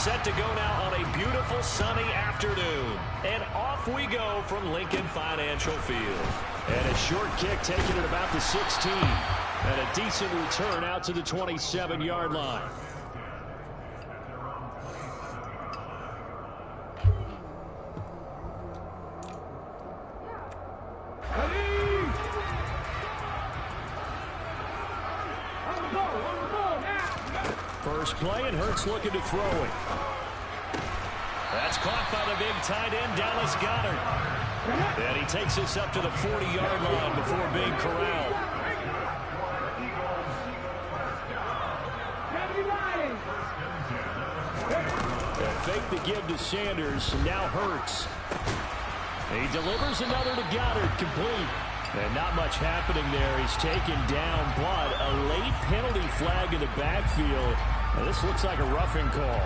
Set to go now on a beautiful sunny afternoon. And off we go from Lincoln Financial Field. And a short kick taken at about the 16. And a decent return out to the 27-yard line. First play, and Hurts looking to throw it. That's caught by the big tight end, Dallas Goedert. And he takes us up to the 40-yard line before being corralled. They'll fake the give to Sanders, and now Hurts. He delivers another to Goddard, complete. And not much happening there. He's taken down, but a late penalty flag in the backfield. Now, this looks like a roughing call.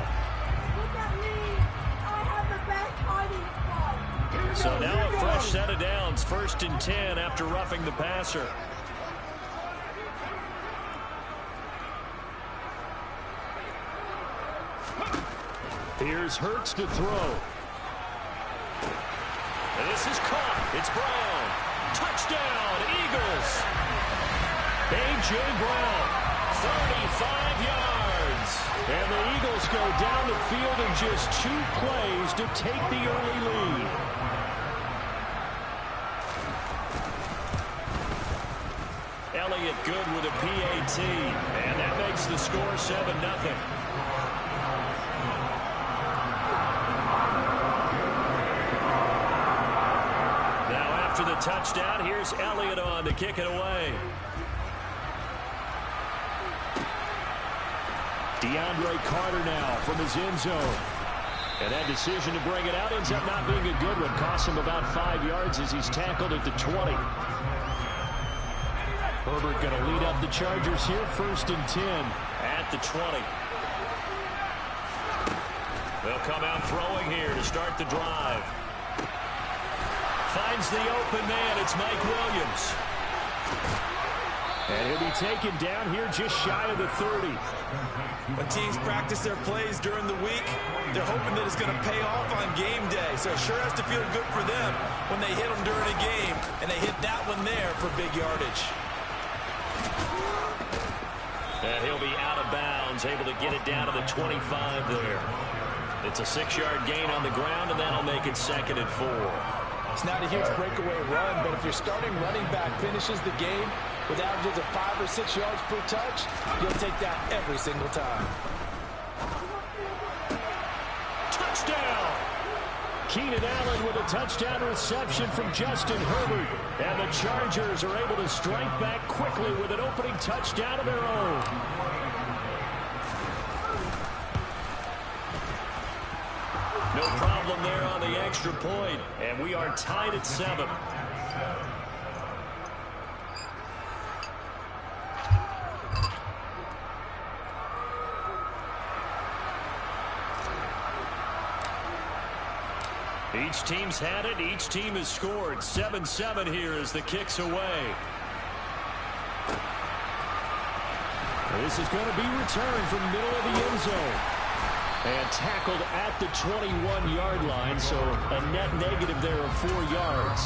So now a fresh set of downs, 1st and 10 after roughing the passer. Here's Hurts to throw. And this is caught. It's Brown. Touchdown, Eagles. A.J. Brown, 35 yards. And the Eagles go down the field in just 2 plays to take the early lead. Elliott good with a PAT. And that makes the score 7-0. After the touchdown, here's Elliott on to kick it away. DeAndre Carter now from his end zone. And that decision to bring it out ends up not being a good one. Costs him about 5 yards as he's tackled at the 20. Herbert going to lead up the Chargers here, 1st and 10 at the 20. They'll come out throwing here to start the drive. Finds the open man. It's Mike Williams. And he'll be taken down here just shy of the 30. When teams practice their plays during the week, they're hoping that it's going to pay off on game day. So it sure has to feel good for them when they hit them during a game, and they hit that one there for big yardage. And he'll be out of bounds, able to get it down to the 25 there. It's a 6-yard gain on the ground, and that'll make it 2nd and 4. It's not a huge breakaway run, but if your starting running back finishes the game with averages of 5 or 6 yards per touch, you'll take that every single time. Touchdown! Keenan Allen with a touchdown reception from Justin Herbert. And the Chargers are able to strike back quickly with an opening touchdown of their own. No problem there on the extra point, and we are tied at 7. Each team's had it. Each team has scored. 7-7 here as the kick's away. This is going to be returned from the middle of the end zone. And tackled at the 21-yard line, so a net negative there of 4 yards.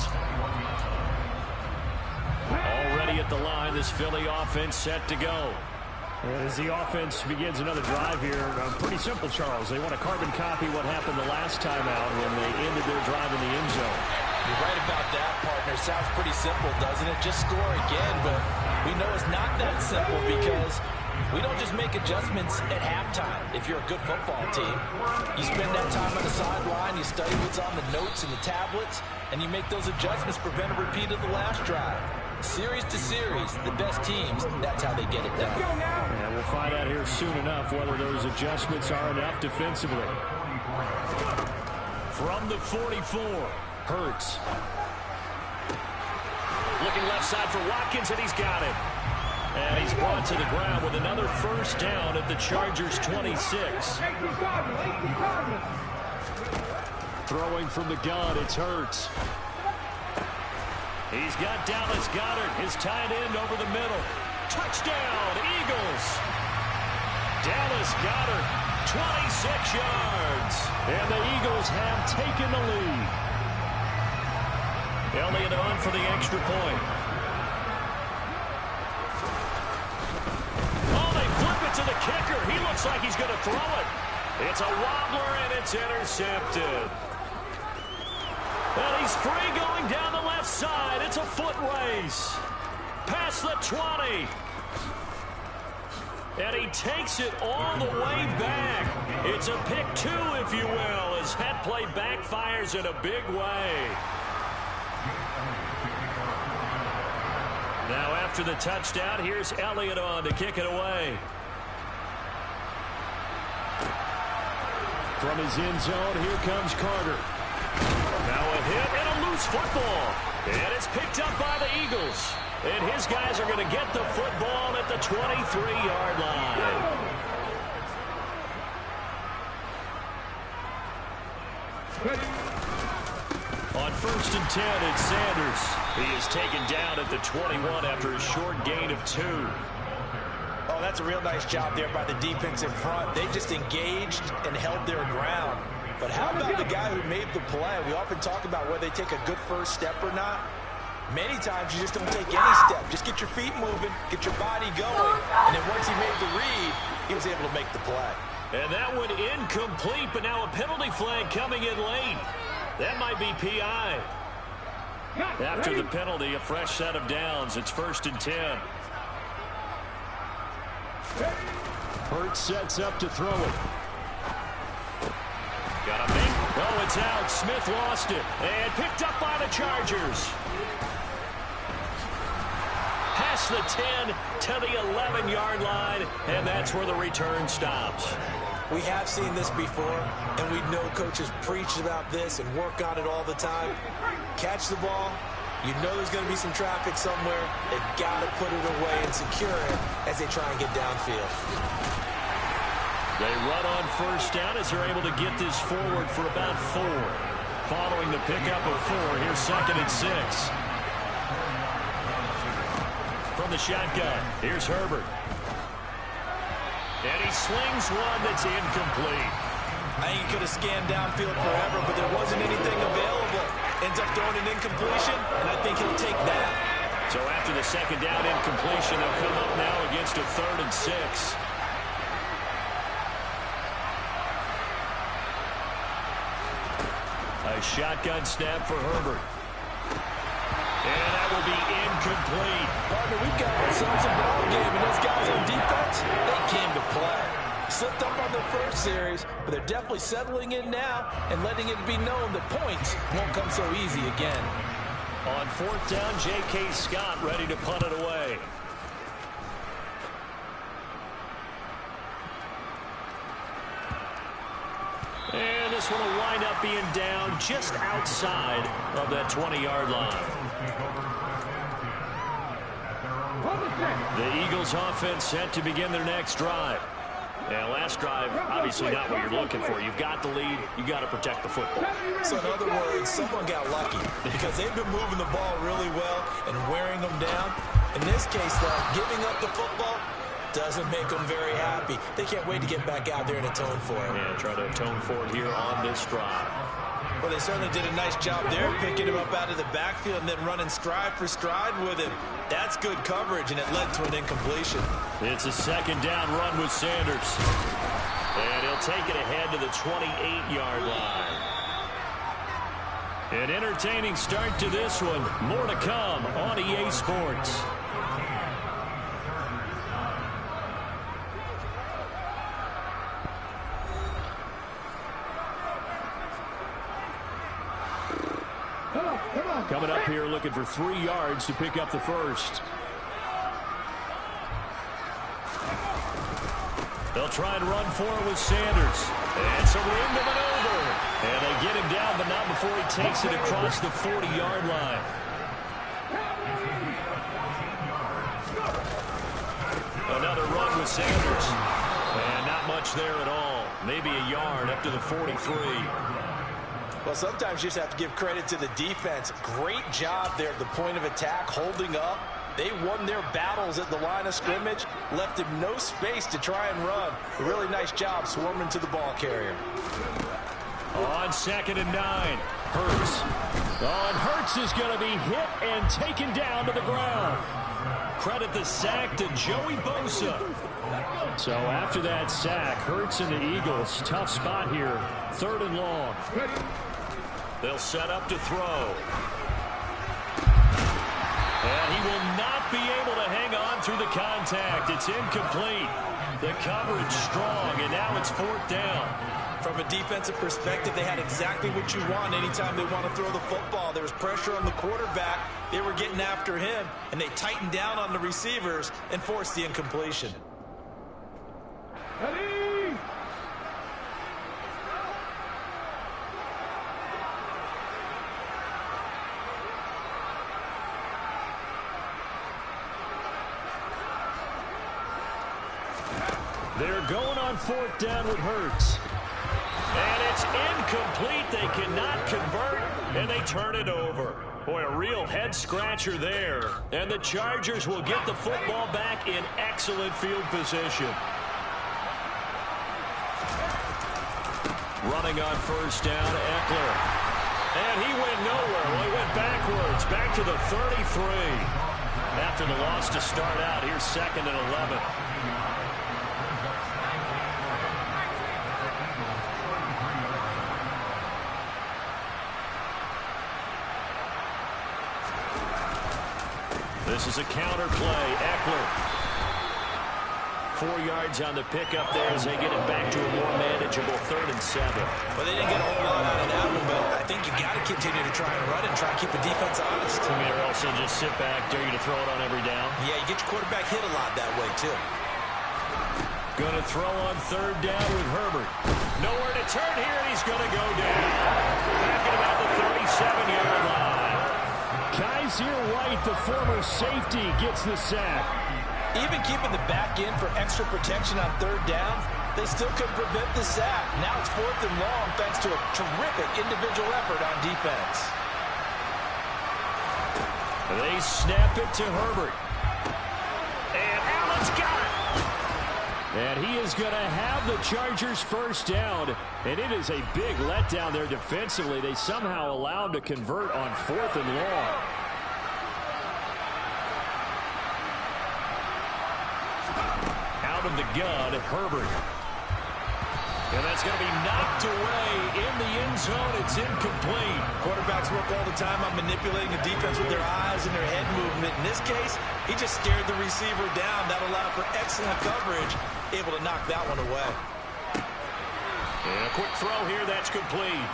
Already at the line, this Philly offense set to go. As the offense begins another drive here, pretty simple, Charles. They want to carbon copy what happened the last time out when they ended their drive in the end zone. You're right about that, partner. Sounds pretty simple, doesn't it? Just score again, but we know it's not that simple because we don't just make adjustments at halftime. If you're a good football team, you spend that time on the sideline, you study what's on the notes and the tablets, and you make those adjustments, prevent a repeat of the last drive. Series to series, the best teams, that's how they get it done. And we'll find out here soon enough whether those adjustments are enough defensively. From the 44, Hurts. Looking left side for Watkins, and he's got it. And he's brought to the ground with another first down at the Chargers' 26. Throwing from the gun, it's Hurts. He's got Dallas Goedert, his tight end, over the middle. Touchdown, Eagles! Dallas Goedert, 26 yards. And the Eagles have taken the lead. Elliott on for the extra point. Oh, they flip it to the kicker. He looks like he's going to throw it. It's a wobbler, and it's intercepted. And he's free going down the left side. It's a foot race. Past the 20. And he takes it all the way back. It's a pick two, if you will, as that play backfires in a big way. Now after the touchdown, here's Elliott on to kick it away. From his end zone, here comes Carter. Now a hit and a loose football. And it's picked up by the Eagles. And his guys are going to get the football at the 23-yard line. On 1st and 10, it's Sanders. He is taken down at the 21 after a short gain of 2. Oh, that's a real nice job there by the defense in front. They just engaged and held their ground. But how about the guy who made the play? We often talk about whether they take a good first step or not. Many times you just don't take any step. Just get your feet moving, get your body going. And then once he made the read, he was able to make the play. And that one incomplete, but now a penalty flag coming in late. That might be PI. After the penalty, a fresh set of downs. It's 1st and 10. Hurts sets up to throw it. Got a big. Oh, it's out. Smith lost it. And picked up by the Chargers. Past the 10 to the 11-yard line, and that's where the return stops. We have seen this before, and we know coaches preach about this and work on it all the time. Catch the ball. You know there's going to be some traffic somewhere. They've got to put it away and secure it as they try and get downfield. They run on 1st down as they're able to get this forward for about 4. Following the pickup of 4, here's 2nd and 6. From the shotgun, here's Herbert. And he slings one that's incomplete. I think he could have scanned downfield forever, but there wasn't anything available. Ends up throwing an incompletion, and I think he'll take that. So after the 2nd down incompletion, they'll come up now against a 3rd and 6. A shotgun snap for Herbert. And that will be incomplete. Partner, we've got ourselves a ball game, and those guys on defense, they came to play. Slipped up on their first series, but they're definitely settling in now and letting it be known that points won't come so easy again. On 4th down, J.K. Scott ready to punt it away. And this one will wind up being down just outside of that 20-yard line. The Eagles offense set to begin their next drive. And last drive, obviously not what you're looking for. You've got the lead. You got to protect the football. So in other words, someone got lucky because they've been moving the ball really well and wearing them down. In this case, though, giving up the football doesn't make them very happy. They can't wait to get back out there and atone for it. Yeah, try to atone for it here on this drive. Well, they certainly did a nice job there, picking him up out of the backfield and then running stride for stride with him. That's good coverage, and it led to an incompletion. It's a 2nd down run with Sanders. And he'll take it ahead to the 28-yard line. An entertaining start to this one. More to come on EA Sports. Coming up here looking for 3 yards to pick up the first. They'll try and run for it with Sanders. And some room to maneuver. And they get him down, but not before he takes it across the 40-yard line. Another run with Sanders. And not much there at all. Maybe a yard up to the 43. Well, sometimes you just have to give credit to the defense. Great job there at the point of attack, holding up. They won their battles at the line of scrimmage, left him no space to try and run. A really nice job swarming to the ball carrier. On 2nd and 9, Hurts. Oh, and Hurts is going to be hit and taken down to the ground. Credit the sack to Joey Bosa. So after that sack, Hurts and the Eagles, tough spot here. 3rd and long. They'll set up to throw. And he will not be able to hang on through the contact. It's incomplete. The coverage strong, and now it's 4th down. From a defensive perspective, they had exactly what you want anytime they want to throw the football. There was pressure on the quarterback. They were getting after him, and they tightened down on the receivers and forced the incompletion. Ready? They're going on 4th down with Hurts. And it's incomplete. They cannot convert, and they turn it over. Boy, a real head-scratcher there. And the Chargers will get the football back in excellent field position. Running on 1st down, Eckler. And he went nowhere. Well, he went backwards, back to the 33. After the loss to start out, here's 2nd and 11. This is a counter play. Eckler. 4 yards on the pickup there as they get it back to a more manageable 3rd and 7. Well, they didn't get a whole lot out of that one, but I think you got to continue to try and run and try and keep the defense honest. I mean, or else they'll just sit back, dare you to throw it on every down. Yeah, you get your quarterback hit a lot that way, too. Going to throw on 3rd down with Herbert. Nowhere to turn here, and he's going to go down. Back at about the 37-yard line. Kaiser White, the former safety, gets the sack. Even keeping the back in for extra protection on 3rd down, they still couldn't prevent the sack. Now it's 4th and long thanks to a terrific individual effort on defense. They snap it to Herbert. And Allen's got it. And he is going to have the Chargers 1st down. And it is a big letdown there defensively. They somehow allowed to convert on 4th and long. Out of the gun, Herbert. And that's going to be knocked away in the end zone. It's incomplete. Quarterbacks work all the time on manipulating the defense with their eyes and their head movement. In this case, he just stared the receiver down. That allowed for excellent coverage, able to knock that one away. And a quick throw here, that's complete.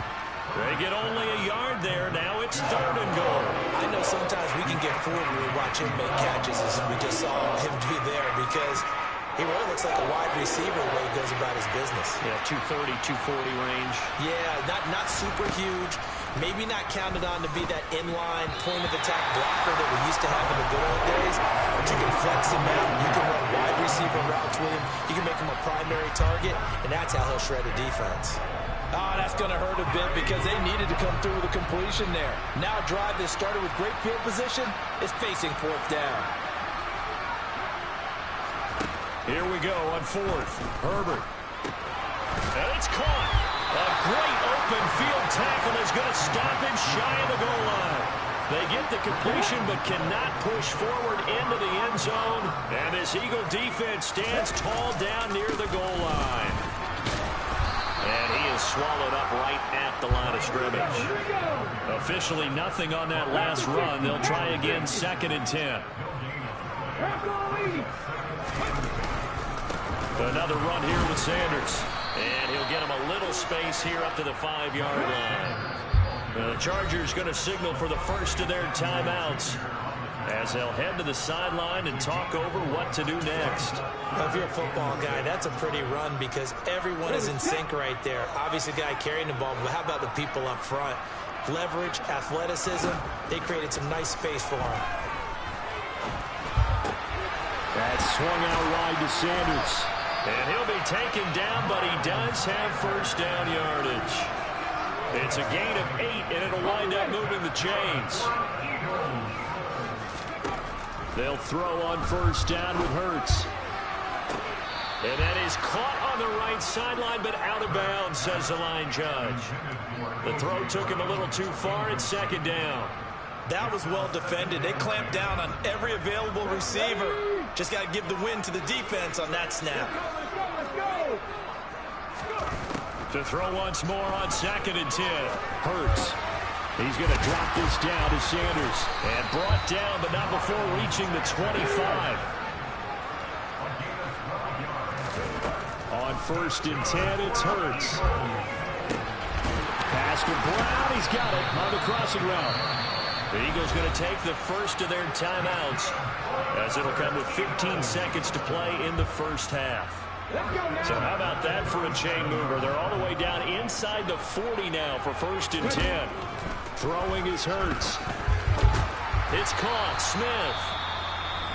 They get only a yard there. Now it's 3rd and goal. I know sometimes we can get fooled when we watch him make catches, as we just saw him do there, because he really looks like a wide receiver the way he goes about his business. Yeah, 230, 240 range. Yeah, not super huge. Maybe not counted on to be that inline point-of-attack blocker that we used to have in the good old days. But you can flex him out. You can run wide receiver routes with him. You can make him a primary target, and that's how he'll shred a defense. Oh, that's going to hurt a bit because they needed to come through with a completion there. Now a drive that started with great field position is facing 4th down. Here we go on 4th. Herbert. And it's caught. A great open field tackle is going to stop him shy of the goal line. They get the completion but cannot push forward into the end zone. And this Eagle defense stands tall down near the goal line. And he is swallowed up right at the line of scrimmage. Officially nothing on that last run. They'll try again 2nd and 10. Another run here with Sanders. And he'll get him a little space here up to the 5-yard line. The Chargers going to signal for the first of their timeouts as they'll head to the sideline and talk over what to do next. Well, if you're a football guy, that's a pretty run because everyone is in sync right there. Obviously, the guy carrying the ball, but how about the people up front? Leverage, athleticism, they created some nice space for him. That swung out wide to Sanders. And he'll be taken down, but he does have 1st down yardage. It's a gain of 8, and it'll wind up moving the chains. They'll throw on first down with Hurts. And that is caught on the right sideline, but out of bounds, says the line judge. The throw took him a little too far. It's second down. That was well defended. They clamped down on every available receiver. Just got to give the win to the defense on that snap. To throw once more on 2nd and 10. Hurts. He's going to drop this down to Sanders. And brought down, but not before reaching the 25. On 1st and 10, it's Hurts. Pass to Brown. He's got it on the crossing route. The Eagles going to take the first of their timeouts, as it'll come with 15 seconds to play in the first half. So how about that for a chain mover? They're all the way down inside the 40 now for 1st and 10. Throwing is Hurts. It's caught. Smith.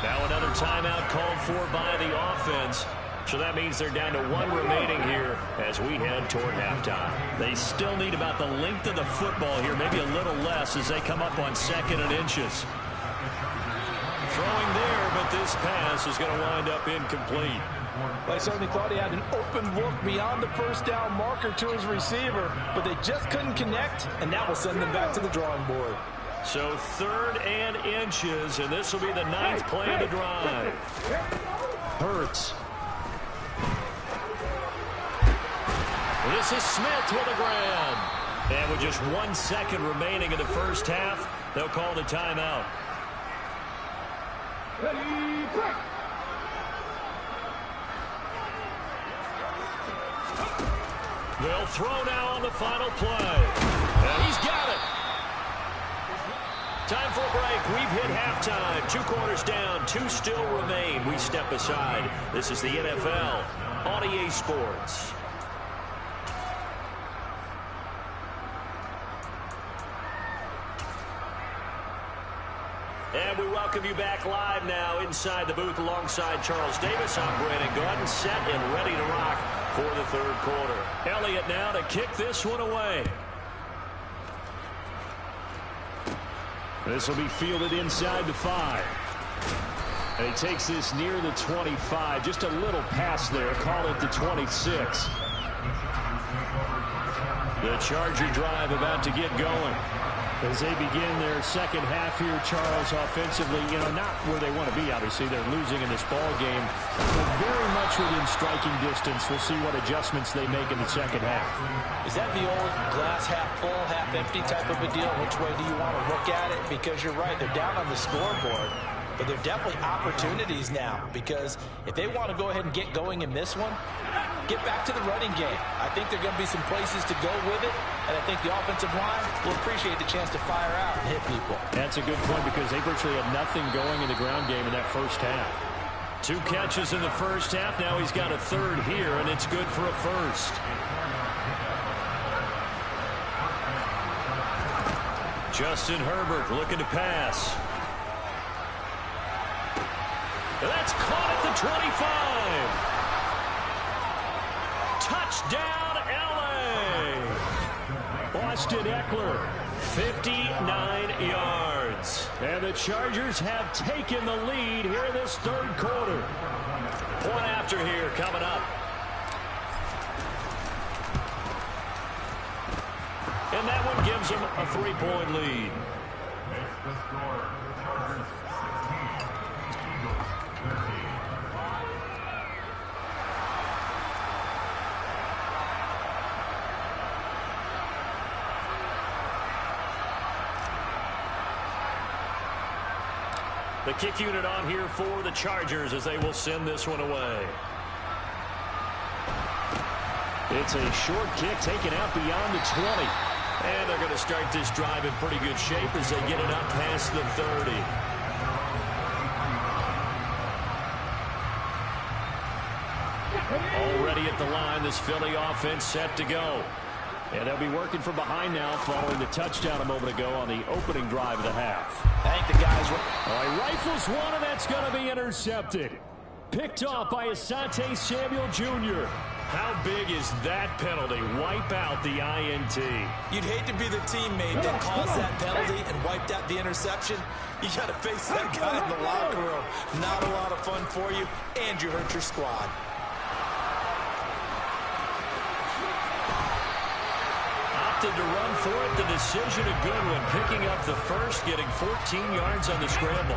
Now another timeout called for by the offense. So that means they're down to 1 remaining here as we head toward halftime. They still need about the length of the football here, maybe a little less as they come up on 2nd and inches. Throwing there, but this pass is going to wind up incomplete. Well, I certainly thought he had an open look beyond the first down marker to his receiver, but they just couldn't connect, and that will send them back to the drawing board. So 3rd and inches, and this will be the 9th play of the drive. Hurts. This is Smith with a grab. And with just 1 second remaining in the first half, they'll call the timeout. They'll throw now on the final play. And he's got it. Time for a break. We've hit halftime. 2 quarters down. 2 still remain. We step aside. This is the NFL on EA Sports. And we welcome you back live now inside the booth alongside Charles Davis. I'm Brandon Gaudin, set and ready to rock for the 3rd quarter. Elliott now to kick this one away. This will be fielded inside the 5. And he takes this near the 25. Just a little pass there. Call it the 26. The Charger drive about to get going. As they begin their second half here, Charles, offensively, not where they want to be, obviously. They're losing in this ball game, but very much within striking distance. We'll see what adjustments they make in the second half. Is that the old glass half full, half empty type of a deal? Which way do you want to look at it? Because you're right, they're down on the scoreboard, but they're definitely opportunities now, because if they want to go ahead and get going in this one, get back to the running game. I think there are going to be some places to go with it, and I think the offensive line will appreciate the chance to fire out and hit people. That's a good point, because they virtually had nothing going in the ground game in that first half. 2 catches in the first half. Now he's got a 3rd here, and it's good for a 1st. Justin Herbert looking to pass. That's caught at the 25. Touchdown, L.A. Austin Eckler, 59 yards. And the Chargers have taken the lead here in this 3rd quarter. Point after here coming up. And that one gives them a 3-point lead. The kick unit on here for the Chargers as they will send this one away. It's a short kick taken out beyond the 20. And they're going to start this drive in pretty good shape as they get it up past the 30. Already at the line, this Philly offense set to go. And they'll be working from behind now following the touchdown a moment ago on the opening drive of the half. I think the guys were... All right, rifles one, and that's going to be intercepted. Picked off by Asante Samuel Jr. How big is that penalty? Wipe out the INT. You'd hate to be the teammate that caused that penalty and wiped out the interception. You got to face that guy in the locker room. Not a lot of fun for you, and you hurt your squad. Opted to run for it. The decision a good one. Picking up the first, getting 14 yards on the scramble.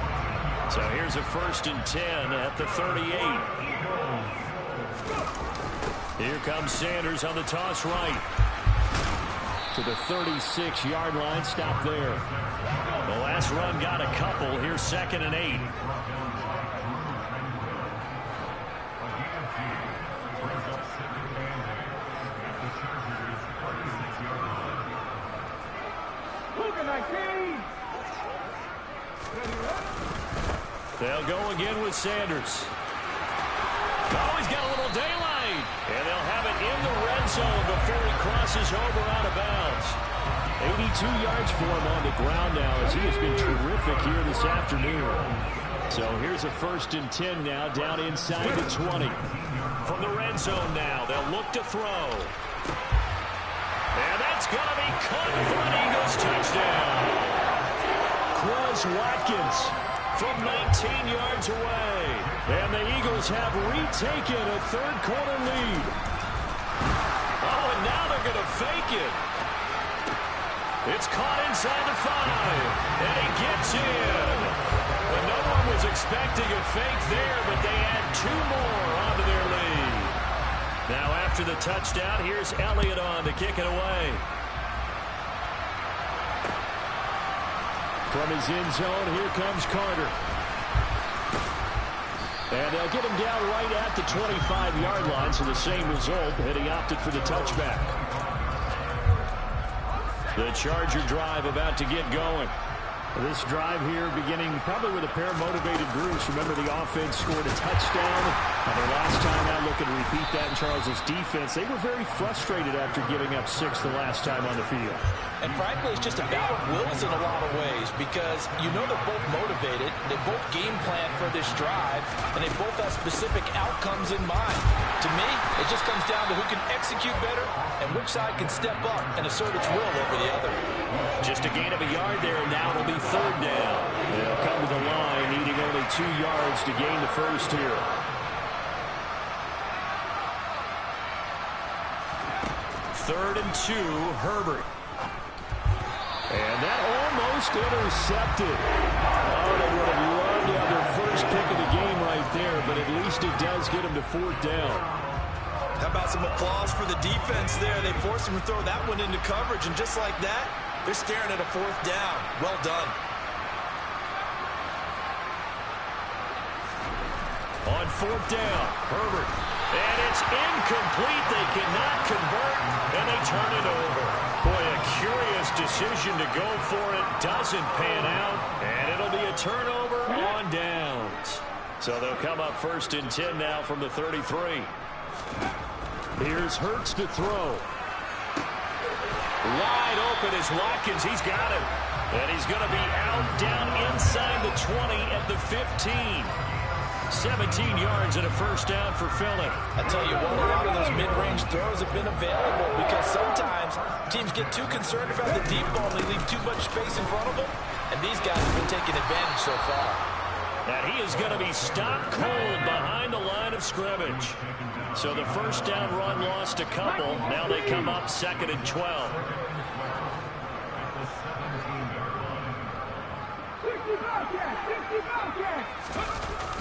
So here's a 1st and 10 at the 38. Here comes Sanders on the toss right. To the 36-yard line. Stop there. The last run got a couple. Here's 2nd and 8. They'll go again with Sanders. Oh, he's got a little daylight. And they'll have it in the red zone before he crosses over out of bounds. 82 yards for him on the ground now as he has been terrific here this afternoon. So here's a 1st and 10 now down inside the 20. From the red zone now, they'll look to throw. And that's going to be caught for an Eagles touchdown. Quez Watkins from 19 yards away. And the Eagles have retaken a third-quarter lead. Oh, and now they're going to fake it. It's caught inside the 5. And he gets in. But no one was expecting a fake there, but they add 2 more onto their lead. Now after the touchdown, here's Elliott on to kick it away. From his end zone, here comes Carter. And they'll get him down right at the 25-yard line, so the same result, and he opted for the touchback. The Charger drive about to get going. This drive here beginning probably with a pair of motivated groups. Remember, the offense scored a touchdown. And their last time out, looking to repeat that in Charles' defense. They were very frustrated after giving up 6 the last time on the field. And frankly, it's just a battle of wills in a lot of ways because you know they're both motivated, they both game plan for this drive, and they both have specific outcomes in mind. To me, it just comes down to who can execute better and which side can step up and assert its will over the other. Just a gain of a yard there, and now it'll be 3rd down. They'll come to the line, needing only 2 yards to gain the first here. Third and 2, Herbert. And that almost intercepted. Oh, they would have loved to have their first pick of the game right there, but at least it does get them to 4th down. How about some applause for the defense there? They forced him to throw that one into coverage, and just like that, they're staring at a 4th down. Well done. On 4th down, Herbert. And it's incomplete. They cannot convert, and they turn it over. Boy, a curious decision to go for it. Doesn't pan out, and it'll be a turnover on downs. So they'll come up 1st and 10 now from the 33. Here's Hurts to throw. Wide open is Watkins. He's got it. And he's going to be out down inside the 20 at the 15. 17 yards and a 1st down for Philly. I tell you what, a lot of those mid-range throws have been available because sometimes teams get too concerned about the deep ball and they leave too much space in front of them. And these guys have been taking advantage so far. And he is going to be stopped cold behind the line of scrimmage. So the 1st down run lost a couple. Now they come up 2nd and 12.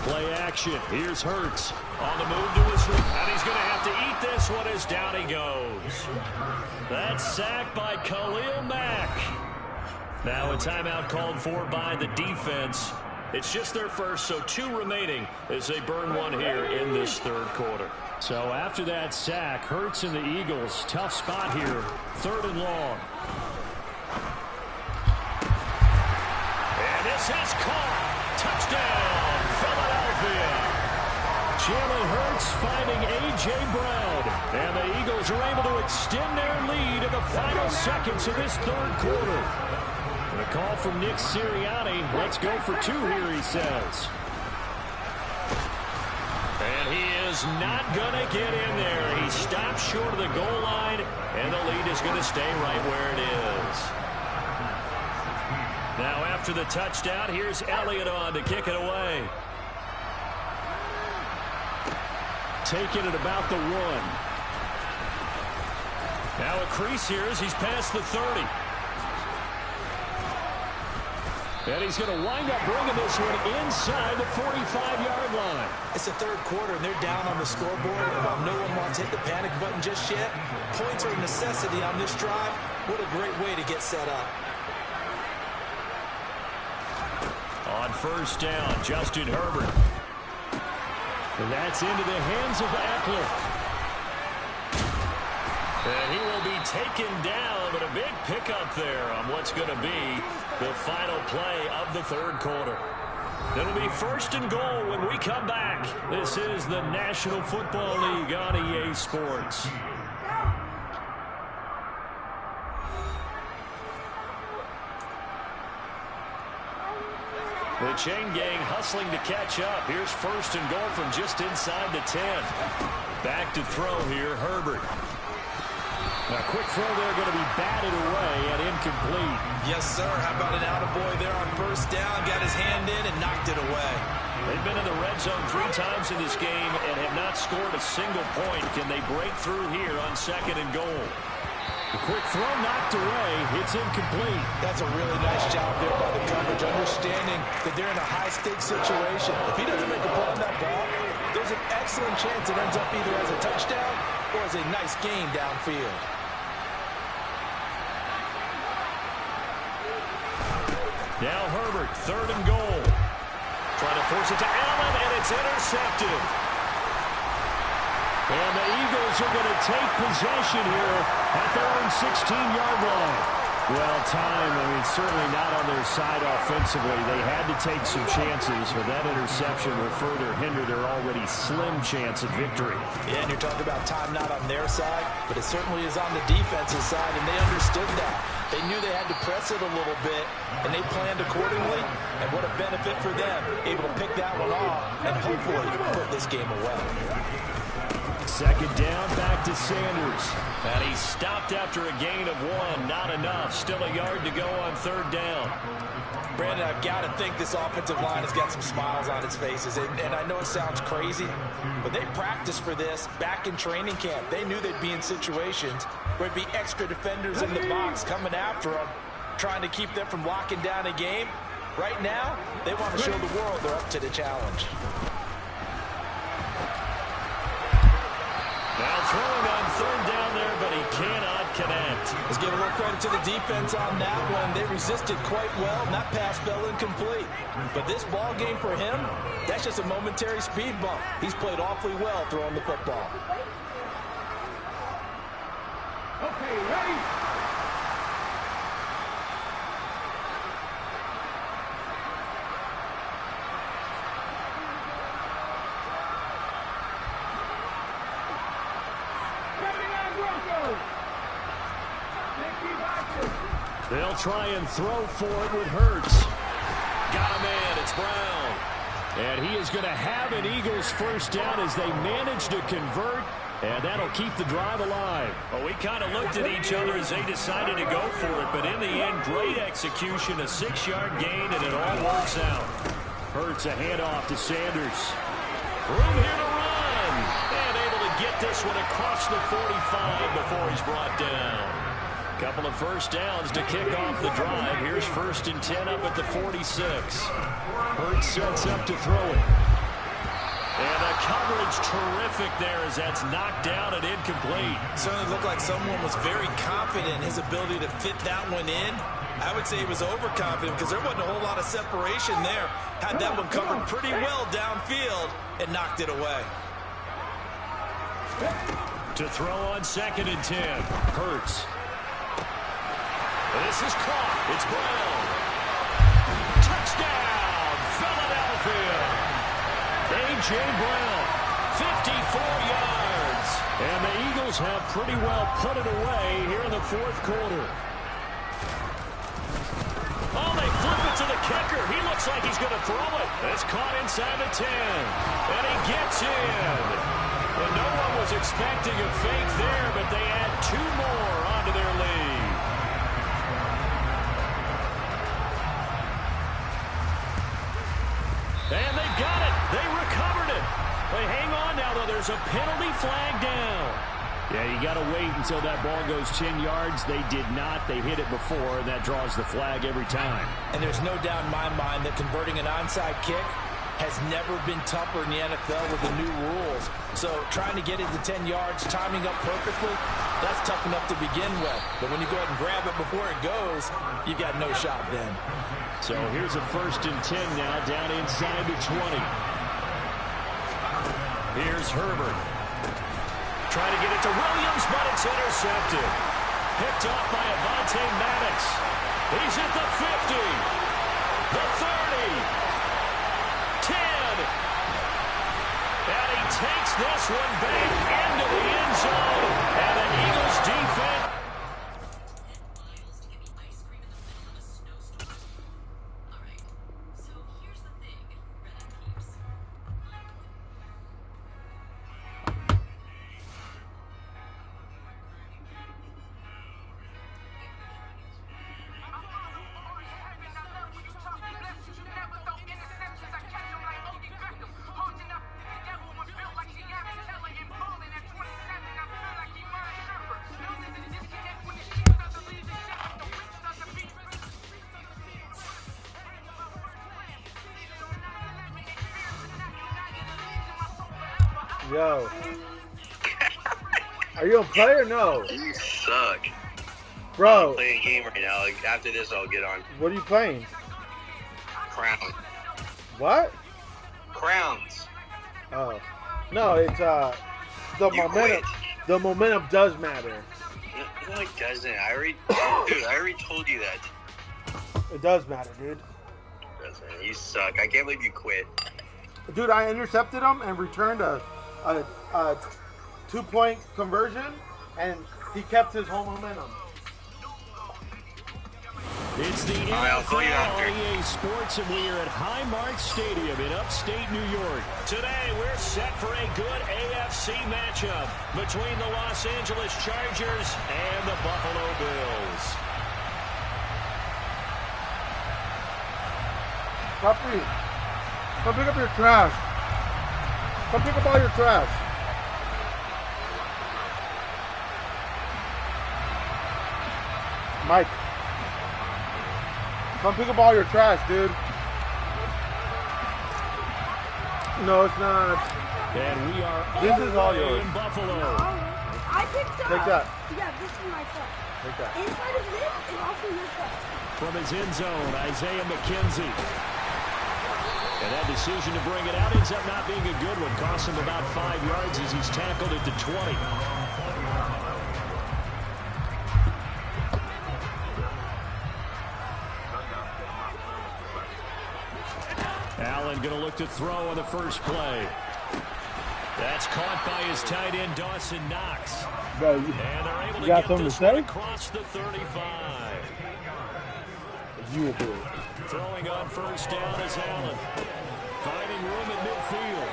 Play action. Here's Hurts on the move to his right. And he's going to have to eat this one as down he goes. That's sacked by Khalil Mack. Now a timeout called for by the defense. It's just their first, so 2 remaining as they burn one here in this 3rd quarter. So after that sack, Hurts and the Eagles, tough spot here. 3rd and long. And this is caught. Touchdown, Philadelphia. Jalen Hurts finding A.J. Brown. And the Eagles are able to extend their lead in the final seconds of this 3rd quarter. And a call from Nick Sirianni. Let's go for 2 here, he says. And he is not going to get in there. He stops short of the goal line, and the lead is going to stay right where it is. Now after the touchdown, here's Elliott on to kick it away. Taking it about the 1. Now a crease here as he's past the 30. And he's going to wind up bringing this one inside the 45-yard line. It's the third quarter, and they're down on the scoreboard. And while no one wants to hit the panic button just yet, points are a necessity on this drive. What a great way to get set up. On first down, Justin Herbert. And that's into the hands of Eckler. And he will be taken down, but a big pickup there on what's going to be the final play of the third quarter. It'll be first and goal when we come back. This is the National Football League on EA Sports. The chain gang hustling to catch up. Here's first and goal from just inside the 10. Back to throw here, Herbert. A quick throw there, going to be batted away and incomplete. Yes, sir. How about an attaboy there on first down? Got his hand in and knocked it away. They've been in the red zone 3 times in this game and have not scored a single point. Can they break through here on second and goal? The quick throw knocked away. It's incomplete. That's a really nice job there by the coverage, understanding that they're in a high-stakes situation. If he doesn't make a play on that ball, there's an excellent chance it ends up either as a touchdown or as a nice gain downfield. Now Herbert, third and goal. Trying to force it to Allen, and it's intercepted. And the Eagles are going to take possession here at their own 16-yard line. Well, certainly not on their side offensively. They had to take some chances, but that interception will further hinder their already slim chance at victory. Yeah, and you're talking about time not on their side, but it certainly is on the defensive side, and they understood that. They knew they had to press it a little bit, and they planned accordingly, and what a benefit for them, able to pick that one off and hopefully put this game away. Second down, back to Sanders. And he stopped after a gain of 1. Not enough. Still a yard to go on third down. Brandon, I've got to think this offensive line has got some smiles on its faces. And I know it sounds crazy, but they practiced for this back in training camp. They knew they'd be in situations where it'd be extra defenders in the box coming after them, trying to keep them from locking down a game. Right now, they want to show the world they're up to the challenge. Now throwing on third down there, but he cannot connect. Let's give a little credit to the defense on that one. They resisted quite well. That pass fell incomplete. But this ball game for him, that's just a momentary speed bump. He's played awfully well throwing the football. Okay, ready? They'll try and throw for it with Hurts. Got a man, it's Brown. And he is going to have an Eagles first down as they manage to convert, and that'll keep the drive alive. Well, we kind of looked at each other as they decided to go for it, but in the end, great execution, a 6-yard gain, and it all works out. Hurts a handoff to Sanders. Room here to run, and able to get this one across the 45 before he's brought down. Couple of first downs to kick off the drive. Here's first and 10 up at the 46. Hurts sets up to throw it. And the coverage terrific there as that's knocked down and incomplete. Certainly looked like someone was very confident in his ability to fit that one in. I would say he was overconfident because there wasn't a whole lot of separation there. Had that one covered pretty well downfield and knocked it away. To throw on second and 10. Hurts. This is caught. It's Brown. Touchdown, Philadelphia. A.J. Brown, 54 yards. And the Eagles have pretty well put it away here in the fourth quarter. Oh, they flip it to the kicker, he looks like he's going to throw it. It's caught inside the 10. And he gets in. And no one was expecting a fake there, but they add 2 more onto their lead. And they've got it. They recovered it. They hang on now, though. There's a penalty flag down. Yeah, you got to wait until that ball goes 10 yards. They did not. They hit it before, and that draws the flag every time. And there's no doubt in my mind that converting an onside kick has never been tougher in the NFL with the new rules. So trying to get it to 10 yards, timing up perfectly, that's tough enough to begin with. But when you go ahead and grab it before it goes, you got no shot then. So here's a 1st and 10 now, down inside the 20. Here's Herbert. Trying to get it to Williams, but it's intercepted. Picked off by Avonte Maddox. He's at the 50, the 30, 10. And he takes this one back into the end zone. And the Eagles defense. Yo. Are you gonna play or no? You suck. Bro. I'm playing a game right now. Like, after this, I'll get on. What are you playing? Crown. What? Crowns. Oh. No, it's the You momentum. quit. The momentum does matter. No, it doesn't. Dude, I already told you that. It does matter, dude. It doesn't. You suck. I can't believe you quit. Dude, I intercepted him and returned a 2-point conversion, and he kept his whole momentum. It's the I'll call you NFL after. EA Sports, and we are at Highmark Stadium in upstate New York. Today, we're set for a good AFC matchup between the Los Angeles Chargers and the Buffalo Bills. Puppy, come pick up your trash. Come pick up all your trash. Mike, come pick up all your trash, dude. No, it's not. And we are This is all underway yours. in Buffalo. I picked up. Take that. Yeah, this is my stuff. Take that. Inside of this is also your stuff. From his end zone, Isaiah McKenzie. And that decision to bring it out ends up not being a good one. Costs him about 5 yards as he's tackled at the 20. Allen going to look to throw on the first play. That's caught by his tight end, Dawson Knox. Bro, And they're able to got get something this to one say? across the 35. you will do it. Throwing on first down is Allen. Finding room in midfield.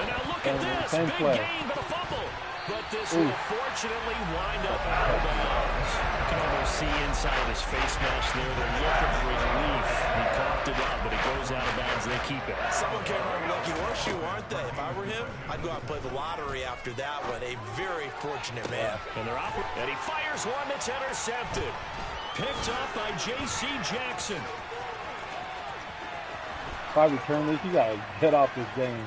And now look at this. Same Big play. gain, but a fumble. But this Ooh. will fortunately wind up out of bounds. You can almost see inside of his face mask there the look of relief. He coughed it up, but it goes out of bounds. They keep it. Someone came around lucky horseshoe, aren't they? If I were him, I'd go out and play the lottery after that one. A very fortunate man. And he fires one that's intercepted. Picked off by J.C. Jackson. If I return this, you gotta get off this game.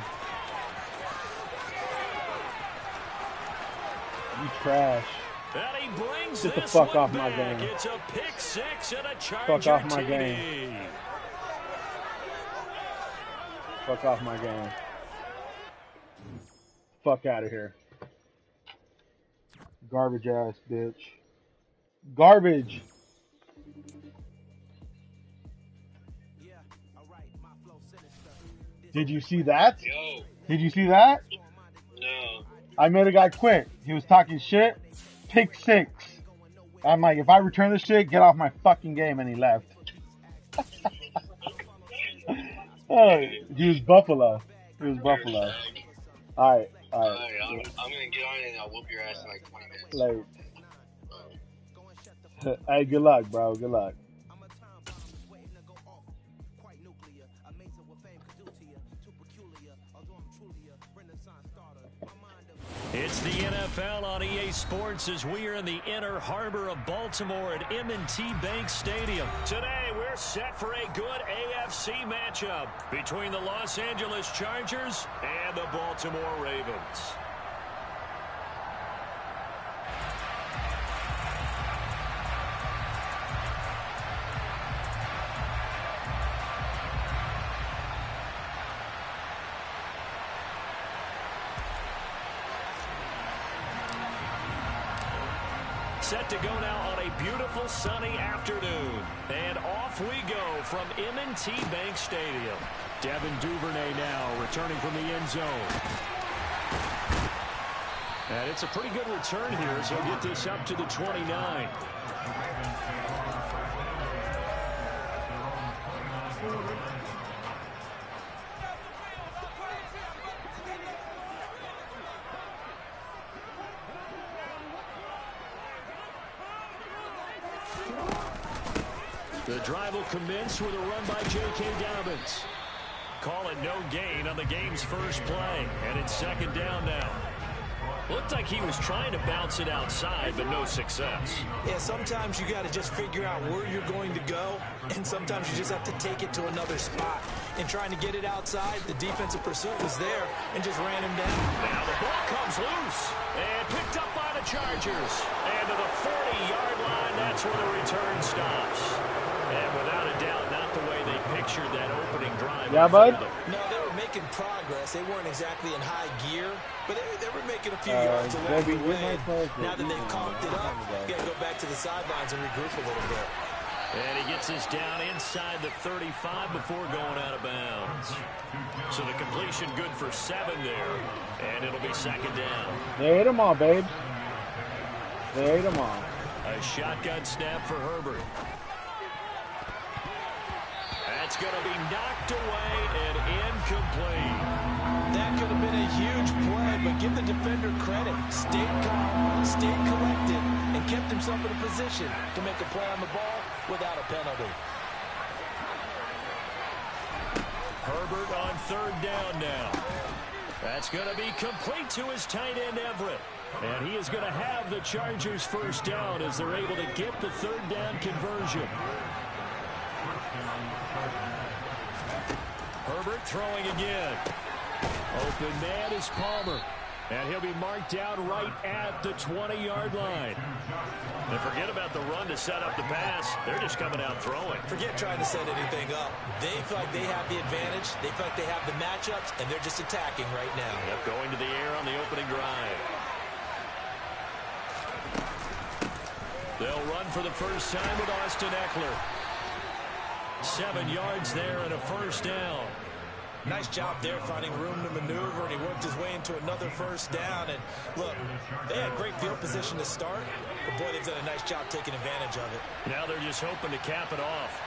You trash. And he brings Get the this fuck one off my back. game. It's a pick six and a Charger Fuck off my TD. game. Fuck off my game. Fuck out of here. Garbage ass bitch. Garbage. Did you see that? Yo, Did you see that? no. I made a guy quit. He was talking shit. Pick six. I'm like, if I return this shit, get off my fucking game, and he left. Hey, he was Buffalo. He was Buffalo. All right. I'm gonna get on it and I'll whoop your ass in like 20 minutes. Like, hey, good luck, bro. Good luck. It's the NFL on EA Sports as we are in the inner harbor of Baltimore at M&T Bank Stadium. Today, we're set for a good AFC matchup between the Los Angeles Chargers and the Baltimore Ravens. Set to go now on a beautiful sunny afternoon. And off we go from M&T Bank Stadium. Devin Duvernay now returning from the end zone. And it's a pretty good return here, so he'll get this up to the 29. The drive will commence with a run by J.K. Dobbins. Call it no gain on the game's first play. And it's second down now. Looked like he was trying to bounce it outside, but no success. Yeah, sometimes you got to just figure out where you're going to go, and sometimes you just have to take it to another spot. And trying to get it outside, the defensive pursuit was there and just ran him down. Now the ball comes loose and picked up by the Chargers. And to the 40-yard line, that's where the return stops. And without a doubt, not the way they pictured that opening drive. Yeah, bud? No, they were making progress. They weren't exactly in high gear, but they were making a few yards along the way. Now that they've conked it up, you got to go back to the sidelines and regroup a little bit. And he gets us down inside the 35 before going out of bounds. So the completion good for 7 there, and it'll be second down. They ate them all, babe. They ate them all. A shotgun snap for Herbert. That's going to be knocked away and incomplete. That could have been a huge play, but give the defender credit. Stayed calm, stayed collected, and kept himself in a position to make a play on the ball without a penalty. Herbert on third down now. That's going to be complete to his tight end, Everett. And he is going to have the Chargers first down as they're able to get the third down conversion. Herbert throwing again. Open man is Palmer. And he'll be marked down right at the 20-yard line. And forget about the run to set up the pass. They're just coming out throwing. Forget trying to set anything up. They feel like they have the advantage. They feel like they have the matchups, and they're just attacking right now. Yep, going to the air on the opening drive. They'll run for the first time with Austin Eckler. 7 yards there and a first down. Nice job there finding room to maneuver, and he worked his way into another first down. And look, they had great field position to start, but boy, they've done a nice job taking advantage of it. Now they're just hoping to cap it off.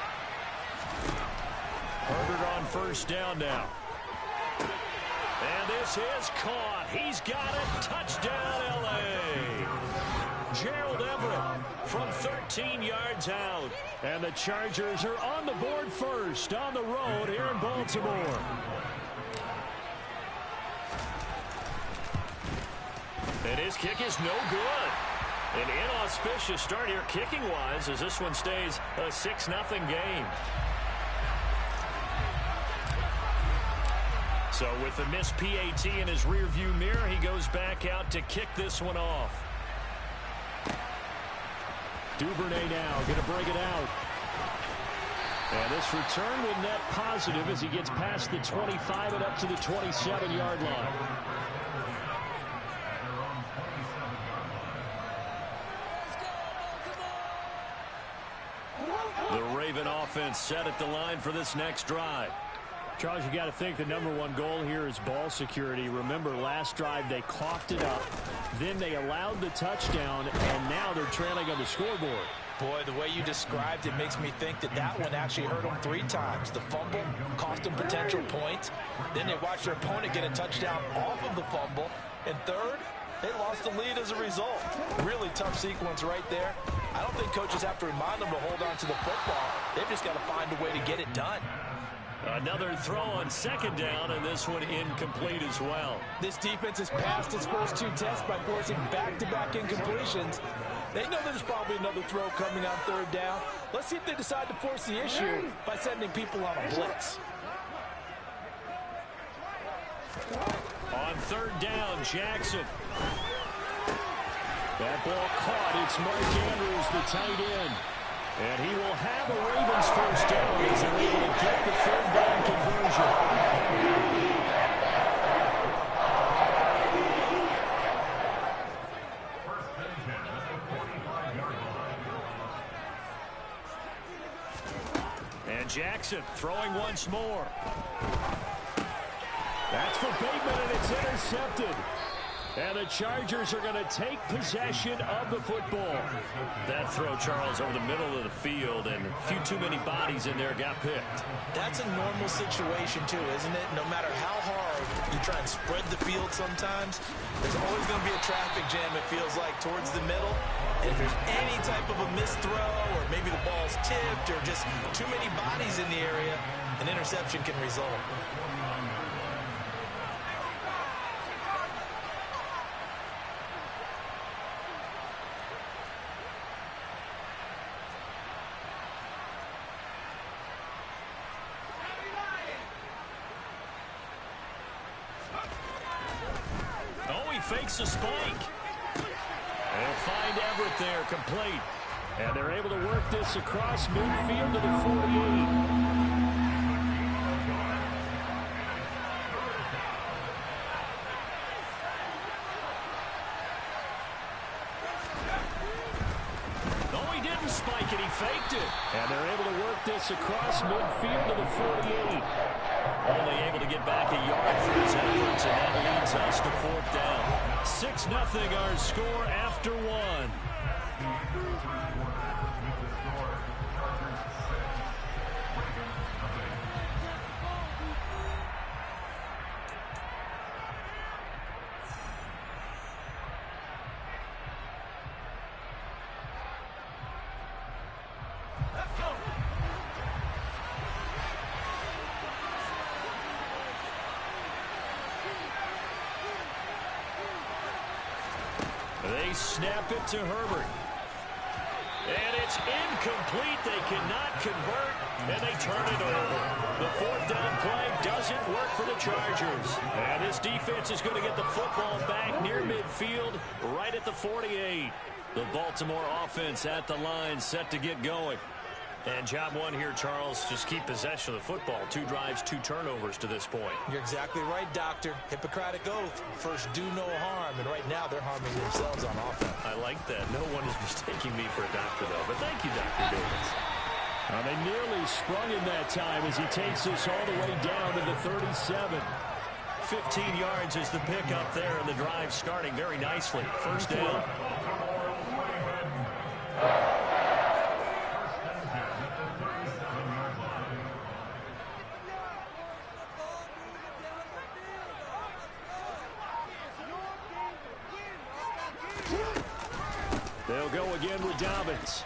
Herbert on first down now. And this is caught. He's got it. Touchdown, L.A. Gerald Everett from 13 yards out. And the Chargers are on the board first on the road here in Baltimore. And his kick is no good. An inauspicious start here kicking-wise as this one stays a 6-0 game. So with the missed PAT in his rearview mirror, he goes back out to kick this one off. Duvernay now going to bring it out. And this return will net positive as he gets past the 25 and up to the 27-yard line. The Raven offense set at the line for this next drive. Charles, you got to think the #1 goal here is ball security. Remember, last drive they coughed it up. Then they allowed the touchdown, and now they're trailing on the scoreboard. Boy, the way you described it makes me think that that one actually hurt them 3 times. The fumble cost them potential points. Then they watched their opponent get a touchdown off of the fumble. And third, they lost the lead as a result. Really tough sequence right there. I don't think coaches have to remind them to hold on to the football. They've just got to find a way to get it done. Another throw on 2nd down, and this one incomplete as well. This defense has passed its first 2 tests by forcing back-to-back incompletions. They know there's probably another throw coming on 3rd down. Let's see if they decide to force the issue by sending people on a blitz. On 3rd down, Jackson. That ball caught. It's Mark Andrews, the tight end. And he will have a Ravens first down as they're able to get the 3rd down conversion. And Jackson throwing once more. That's for Bateman, and it's intercepted. And the Chargers are going to take possession of the football. That throw, Charles, over the middle of the field, and a few too many bodies in there got picked. That's a normal situation, too, isn't it? No matter how hard you try and spread the field sometimes, there's always going to be a traffic jam, it feels like, towards the middle. And if there's any type of a missed throw, or maybe the ball's tipped, or just too many bodies in the area, an interception can result. Fakes a spike. They'll find Everett there, complete. And they're able to work this across midfield to the 48. No, he didn't spike it. He faked it. And they're able to work this across midfield to the 48. Only able to get back a yard for his efforts, and that leads us to 4th down. 6-0 our score after 1. They snap it to Herbert. And it's incomplete. They cannot convert, and they turn it over. The 4th down play doesn't work for the Chargers. And this defense is going to get the football back near midfield, right at the 48. The Baltimore offense at the line, set to get going. And job 1 here, Charles, just keep possession of the football. 2 drives, 2 turnovers to this point. You're exactly right, Doctor. Hippocratic oath. First, do no harm. And right now, they're harming themselves on offense. I like that. No one is mistaking me for a doctor, though. But thank you, Dr. Davis. They nearly sprung him that time as he takes us all the way down to the 37. 15 yards is the pickup there, and the drive starting very nicely. First down. They'll go again with Dobbins.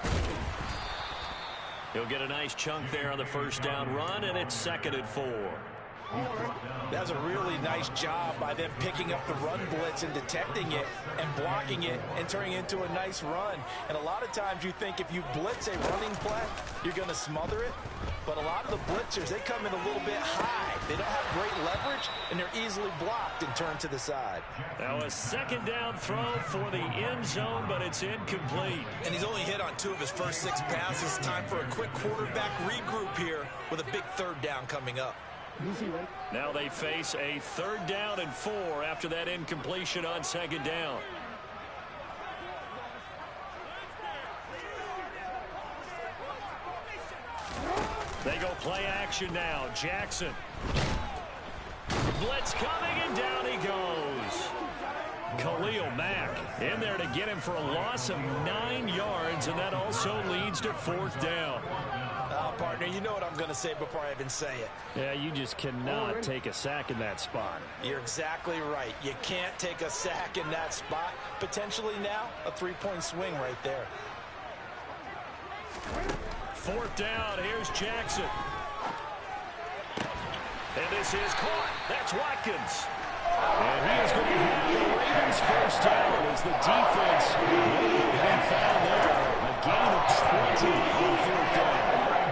He'll get a nice chunk there on the first down run, and it's 2nd and 4. That's a really nice job by them picking up the run blitz and detecting it and blocking it and turning it into a nice run. And a lot of times you think if you blitz a running play, you're going to smother it. But a lot of the blitzers, they come in a little bit high. They don't have great leverage, and they're easily blocked and turned to the side. Now a 2nd down throw for the end zone, but it's incomplete. And he's only hit on 2 of his first 6 passes. Time for a quick quarterback regroup here with a big 3rd down coming up. Now they face a 3rd down and 4 after that incompletion on 2nd down. They go play action now. Jackson. Blitz coming, and down he goes. Khalil Mack in there to get him for a loss of 9 yards, and that also leads to 4th down. Partner, you know what I'm going to say before I even say it. Yeah, you just cannot take a sack in that spot. You're exactly right. You can't take a sack in that spot. Potentially now, a 3-point swing right there. 4th down, here's Jackson. And this is caught. That's Watkins. And he is going to have the Ravens' 1st down as the defense nowhere to be found there. A gain of 20 on 4th down.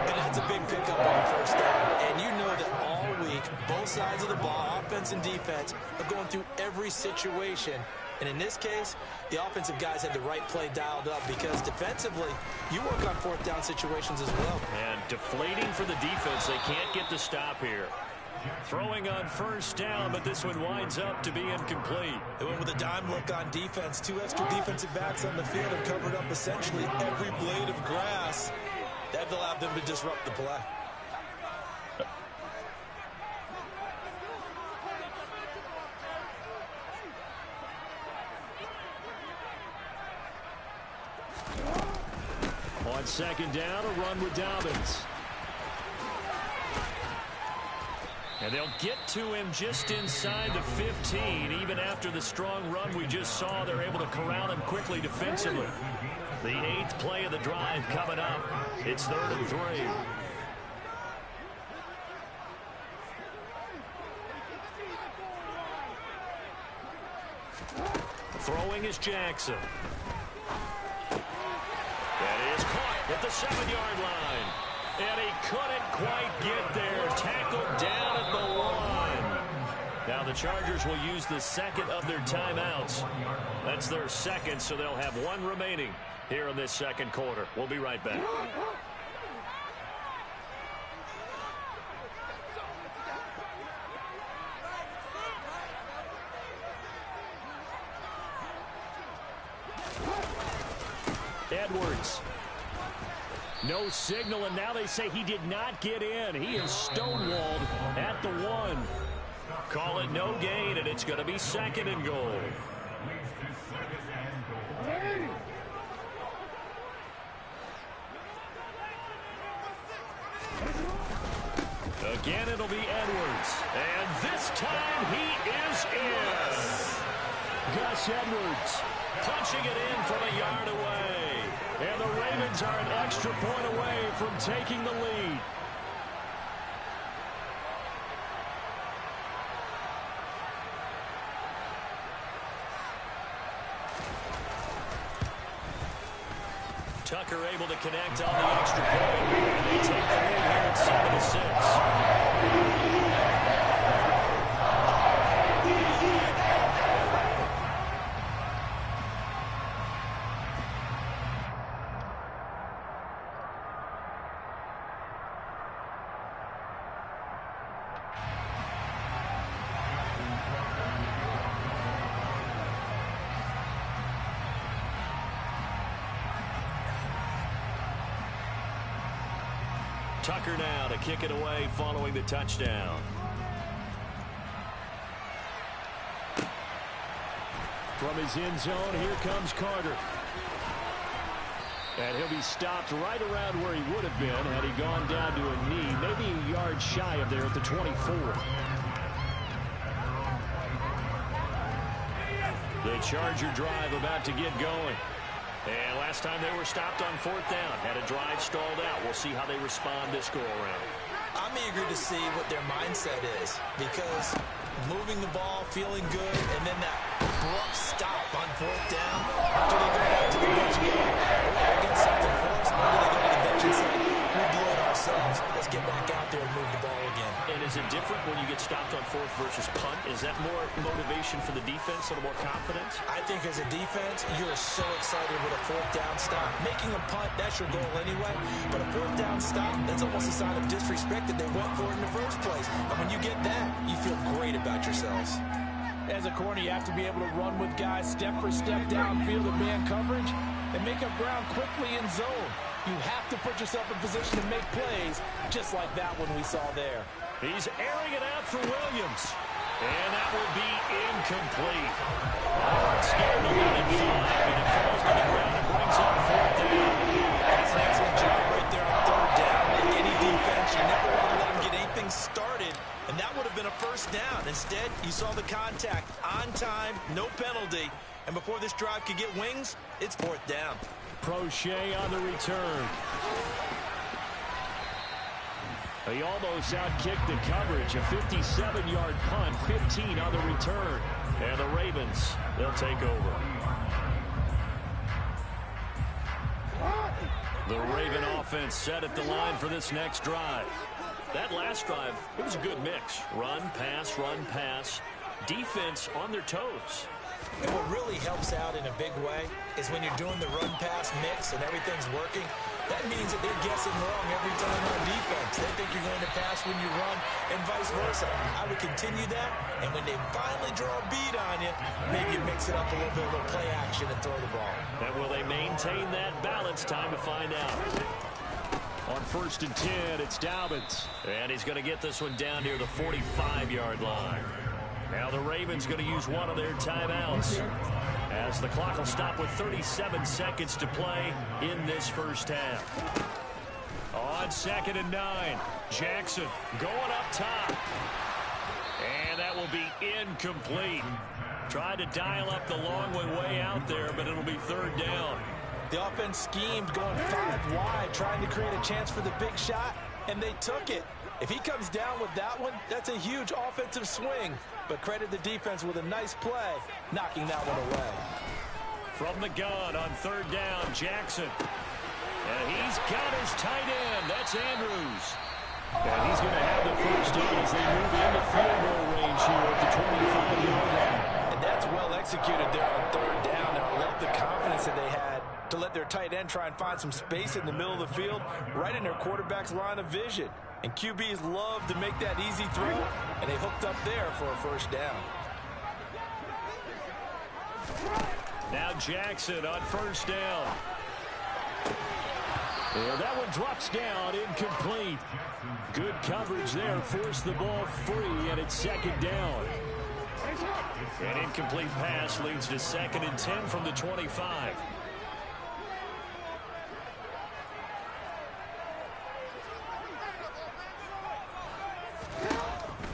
And that's a big pickup on 1st down. And you know that all week, both sides of the ball, offense and defense, are going through every situation. And in this case, the offensive guys had the right play dialed up because defensively, you work on 4th down situations as well. And deflating for the defense. They can't get the stop here. Throwing on 1st down, but this one winds up to be incomplete. They went with a dime look on defense. 2 extra defensive backs on the field and covered up essentially every blade of grass. That allowed them to disrupt the play. On 2nd down, a run with Dobbins. And they'll get to him just inside the 15. Even after the strong run we just saw, they're able to corral him quickly defensively. The 8th play of the drive coming up. It's 3rd and 3. Throwing is Jackson. That is caught at the 7-yard line. And he couldn't quite get there. Tackled down at the line. Now the Chargers will use the 2nd of their timeouts. That's their 2nd, so they'll have 1 remaining here in this 2nd quarter. We'll be right back. Edwards. No signal, and now they say he did not get in. He is stonewalled at the 1. Call it no gain, and it's going to be 2nd and goal. Again, it'll be Edwards. And this time he is in. Gus Edwards punching it in from a yard away. And the Ravens are an extra point away from taking the lead. Tucker able to connect on the extra point. And they take the lead here at 7-6. Tucker now to kick it away following the touchdown. From his end zone, here comes Carter. And he'll be stopped right around where he would have been had he gone down to a knee, maybe a yard shy of there at the 24. The Charger drive about to get going. And last time they were stopped on 4th down, had a drive stalled out. We'll see how they respond this go-around. I'm eager to see what their mindset is because moving the ball, feeling good, and then that abrupt stop on 4th down. Do they go back to the bench again? Against something for us? Or do they go to the bench and say, we blew it ourselves. Let's get back out there and move the ball again. And is it different when you get stopped on 4th versus punt? Is that more motivation for the defense, a little more confidence? I think as a defense, you're so excited with a 4th down stop. Making a punt, that's your goal anyway. But a 4th down stop, that's almost a sign of disrespect that they went for it in the first place. And when you get that, you feel great about yourselves. As a corner, you have to be able to run with guys step for step downfield in man coverage and make up ground quickly in zone. You have to put yourself in position to make plays, just like that one we saw there. He's airing it out for Williams. And that will be incomplete. Scared to run it 5, and it falls to the ground and brings up 4th down. That's an excellent job right there on 3rd down. Like any defense, you never want to let them get anything started, and that would have been a 1st down. Instead, you saw the contact on time, no penalty, and before this drive could get wings, it's 4th down. Prochet on the return. He almost outkicked the coverage. A 57-yard punt, 15 on the return. And the Ravens, they'll take over. The Raven offense set at the line for this next drive. That last drive, it was a good mix. Run, pass. Defense on their toes. And what really helps out in a big way is when you're doing the run-pass mix and everything's working, that means that they're guessing wrong every time on defense. They think you're going to pass when you run and vice versa. I would continue that, and when they finally draw a beat on you, maybe you mix it up a little bit, a little play action and throw the ball. And will they maintain that balance? Time to find out. On 1st and 10, it's Dobbins. And he's going to get this one down near the 45-yard line. Now the Ravens going to use one of their timeouts as the clock will stop with 37 seconds to play in this first half. On 2nd and 9, Jackson going up top. And that will be incomplete. Tried to dial up the long way out there, but it'll be 3rd down. The offense schemed going 5 wide, trying to create a chance for the big shot, and they took it. If he comes down with that one, that's a huge offensive swing. But credit the defense with a nice play, knocking that one away. From the gun on 3rd down, Jackson. And he's got his tight end. That's Andrews. And he's going to have the 1st down as they move into field goal range here at the 25-yard line. And that's well executed there on 3rd down. And I love the confidence that they had to let their tight end try and find some space in the middle of the field, right in their quarterback's line of vision. And QBs love to make that easy throw, and they hooked up there for a 1st down. Now Jackson on 1st down. And that one drops down, incomplete. Good coverage there, forced the ball free, and it's 2nd down. An incomplete pass leads to 2nd and 10 from the 25.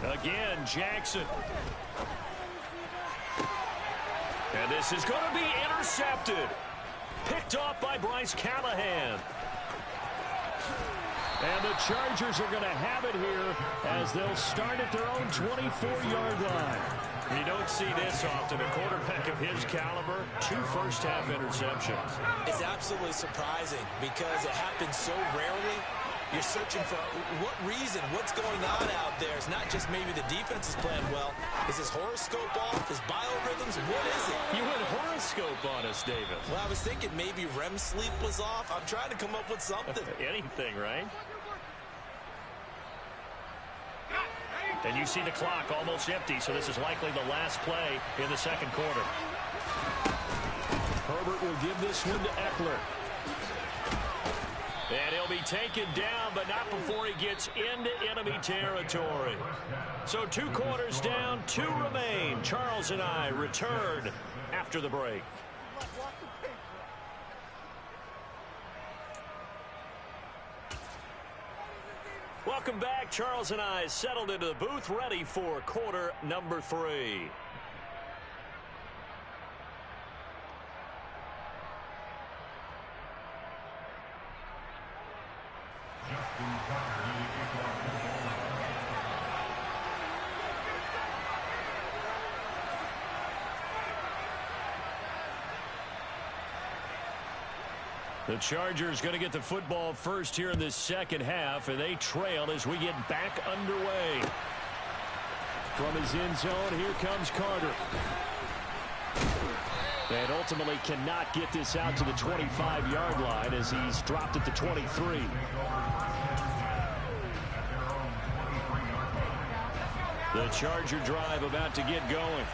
Again, Jackson. And this is going to be intercepted. Picked off by Bryce Callahan. And the Chargers are going to have it here as they'll start at their own 24-yard line. You don't see this often. A quarterback of his caliber, 2 first-half interceptions. It's absolutely surprising because it happens so rarely. You're searching for what reason, what's going on out there. It's not just maybe the defense is playing well. Is his horoscope off? His biorhythms? What is it? You went horoscope on us, David. Well, I was thinking maybe REM sleep was off. I'm trying to come up with something. Anything, right? And you see the clock almost empty, so this is likely the last play in the 2nd quarter. Herbert will give this one to Eckler. And he'll be taken down, but not before he gets into enemy territory. So 2 quarters down, 2 remain. Charles and I return after the break. Welcome back. Charles and I settled into the booth, ready for quarter number 3. The Chargers going to get the football first here in this 2nd half, and they trail as we get back underway. From his end zone, here comes Carter. And ultimately cannot get this out to the 25-yard line as he's dropped at the 23. The Charger drive about to get going.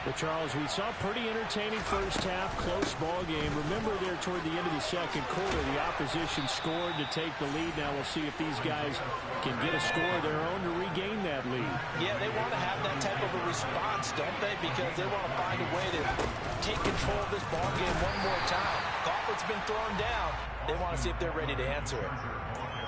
Well, Charles, we saw a pretty entertaining first half, close ball game. Remember there toward the end of the second quarter, the opposition scored to take the lead. Now we'll see if these guys can get a score of their own to regain that lead. Yeah, they want to have that type of a response, don't they? Because they want to find a way to take control of this ball game one more time. Gauntlet's been thrown down. They want to see if they're ready to answer it.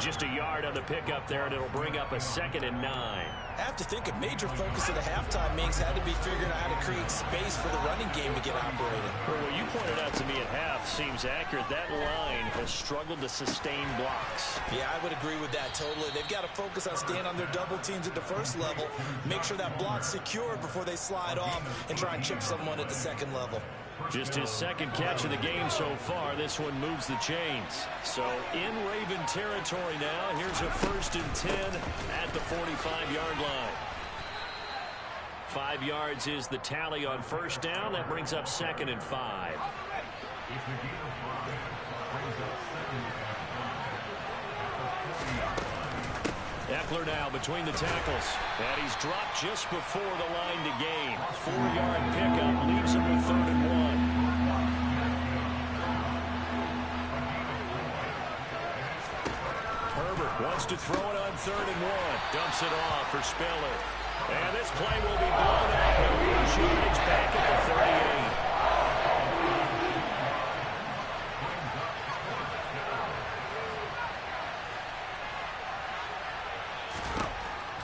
Just a yard on the pickup there, and it'll bring up a 2nd and 9. I have to think a major focus of the halftime meetings had to be figuring out how to create space for the running game to get operating. Well, what you pointed out to me at half seems accurate. That line has struggled to sustain blocks. Yeah, I would agree with that totally. They've got to focus on staying on their double teams at the first level, make sure that block's secured before they slide off and try and chip someone at the second level. Just his 2nd catch of the game so far. This one moves the chains. So in Raven territory now. Here's a 1st and 10 at the 45-yard line. 5 yards is the tally on first down. That brings up 2nd and 5. Eckler now between the tackles. And he's dropped just before the line to gain. 4-yard pickup leaves him with 3rd and 1. Herbert wants to throw it on 3rd and 1. Dumps it off for Spiller. And this play will be blown up. And lose yardage back at the 38.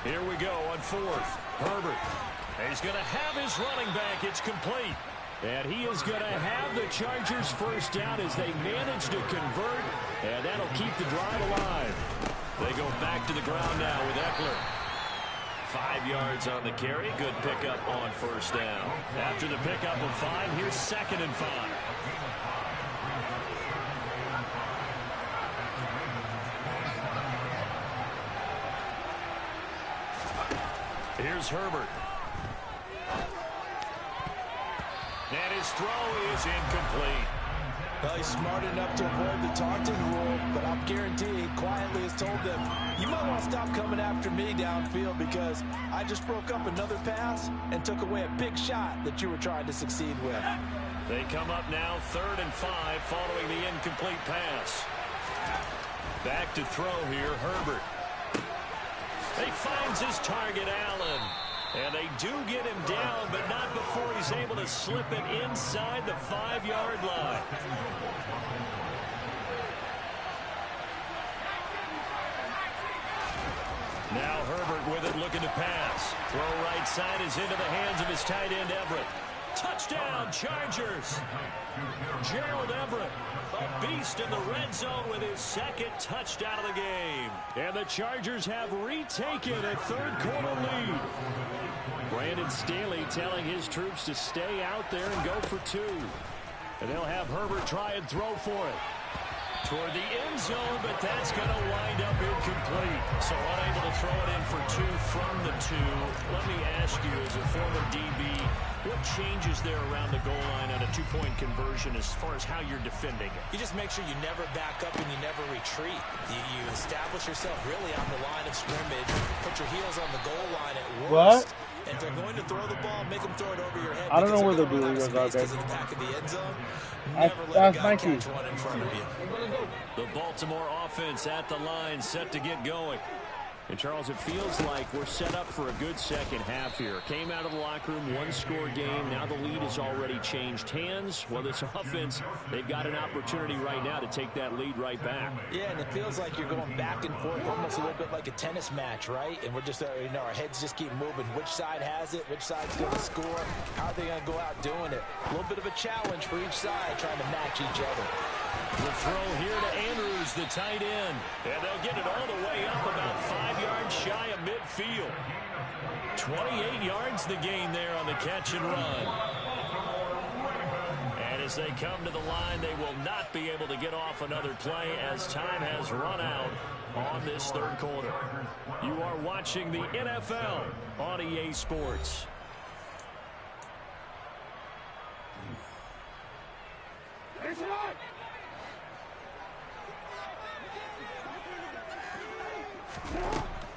Here we go on 4th. Herbert. He's going to have his running back. It's complete. And he is going to have the Chargers first down as they manage to convert. And that'll keep the drive alive. They go back to the ground now with Eckler. 5 yards on the carry. Good pickup on first down. After the pickup of 5, here's 2nd and 5. Here's Herbert. And his throw is incomplete. Well, he's smart enough to avoid the taunting rule, but I'm guaranteeing he quietly has told them, you might want to stop coming after me downfield because I just broke up another pass and took away a big shot that you were trying to succeed with. They come up now 3rd and 5 following the incomplete pass. Back to throw here, Herbert. He finds his target, Allen. And they do get him down, but not before he's able to slip it inside the 5-yard line. Now Herbert with it, looking to pass. Throw right side is into the hands of his tight end, Everett. Touchdown, Chargers. Gerald Everett, a beast in the red zone with his 2nd touchdown of the game. And the Chargers have retaken a 3rd quarter lead. Brandon Staley telling his troops to stay out there and go for 2. And they'll have Herbert try and throw for it. Toward the end zone, but that's going to wind up incomplete. So unable to throw it in for 2 from the 2. Let me ask you, as a former DB, what changes there around the goal line on a 2-point conversion as far as how you're defending it? You just make sure you never back up and you never retreat. You establish yourself really on the line of scrimmage, put your heels on the goal line at worst. What? And if they're going to throw the ball, make them throw it over your head. I don't know where the blue blue is are, because of the back of the end zone. That's Nike. Catch one in front of you. The Baltimore offense at the line, set to get going. And, Charles, it feels like we're set up for a good second half here. Came out of the locker room, 1-score game. Now the lead has already changed hands. Well, this offense, they've got an opportunity right now to take that lead right back. Yeah, and it feels like you're going back and forth, almost a little bit like a tennis match, right? And we're just, our heads just keep moving. Which side has it? Which side's going to score? How are they going to go out doing it? A little bit of a challenge for each side, trying to match each other. The throw here to Andrews, the tight end. And they'll get it all the way up about 5 yards shy of midfield. 28 yards the gain there on the catch and run. And as they come to the line, they will not be able to get off another play as time has run out on this 3rd quarter. You are watching the NFL on EA Sports.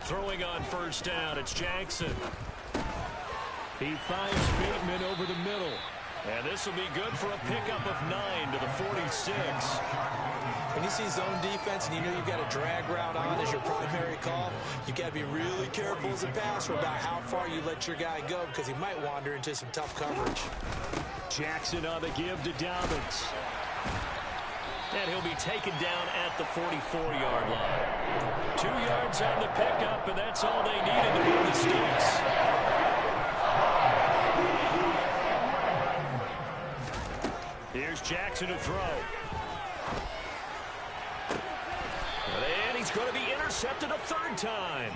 Throwing on first down, it's Jackson. He finds Bateman over the middle. And this will be good for a pickup of 9 to the 46. When you see zone defense and you know you've got a drag route on as your primary call, you've got to be really careful as a passer about how far you let your guy go because he might wander into some tough coverage. Jackson on the give to Dobbins. And he'll be taken down at the 44-yard line. 2 yards on the pickup, and that's all they needed to move the sticks. Here's Jackson to throw. And he's going to be intercepted a 3rd time.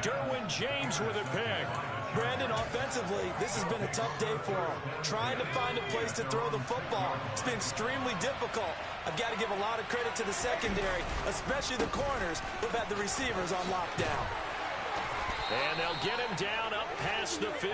Derwin James with a pick. Brandon, offensively, this has been a tough day for him. Trying to find a place to throw the football. It's been extremely difficult. I've got to give a lot of credit to the secondary, especially the corners who've had the receivers on lockdown. And they'll get him down up past the 15.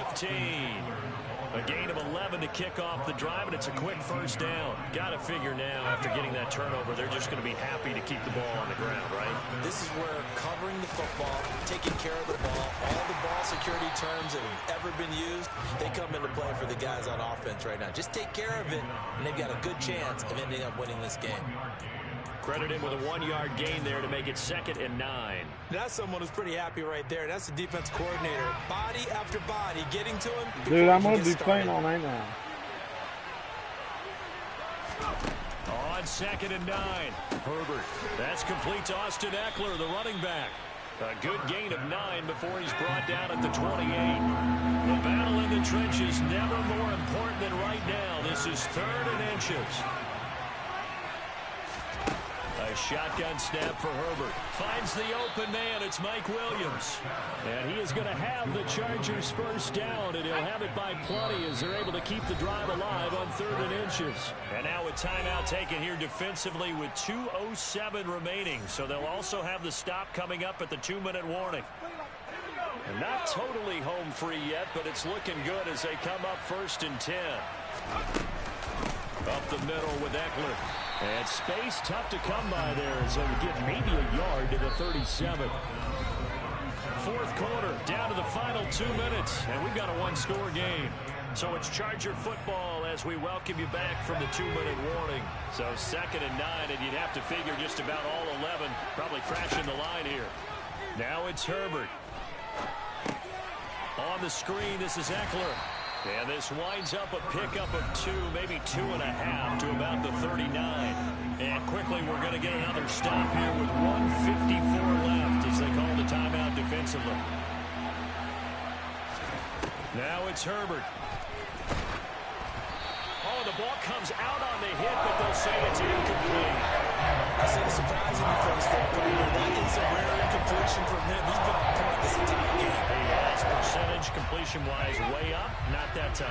A gain of 11 to kick off the drive, and it's a quick 1st down. Got to figure now, after getting that turnover, they're just going to be happy to keep the ball on the ground, right? This is where covering the football, taking care of the ball, all the ball security terms that have ever been used, they come into play for the guys on offense right now. Just take care of it, and they've got a good chance of ending up winning this game. Credit him with a 1-yard gain there to make it 2nd and 9. That's someone who's pretty happy right there. That's the defense coordinator. Body after body, getting to him. Dude, I'm going to be playing all night now. On 2nd and 9. Herbert. That's complete to Austin Eckler, the running back. A good gain of 9 before he's brought down at the 28. The battle in the trenches never more important than right now. This is 3rd and inches. A shotgun snap for Herbert. Finds the open man. It's Mike Williams. And he is going to have the Chargers 1st down, and he'll have it by plenty as they're able to keep the drive alive on 3rd and inches. And now a timeout taken here defensively with 2:07 remaining. So they'll also have the stop coming up at the 2-minute warning. And not totally home free yet, but it's looking good as they come up 1st and 10. Up the middle with Eckler. And space tough to come by there as they'll get maybe a yard to the 37. 4th quarter, down to the final 2 minutes, and we've got a 1-score game. So it's Charger football as we welcome you back from the 2-minute warning. So 2nd and 9, and you'd have to figure just about all 11 probably crashing the line here. Now it's Herbert. On the screen, this is Eckler. And this winds up a pickup of 2, maybe 2.5 to about the 39. And quickly we're going to get another stop here with 1:54 left as they call the timeout defensively. Now it's Herbert. Oh, the ball comes out on the hit, but they'll say it's incomplete. I see the surprise in your face there, Brandon. That is a rare incompletion from him. He's been on point this entire game. He has percentage completion-wise way up, not that time.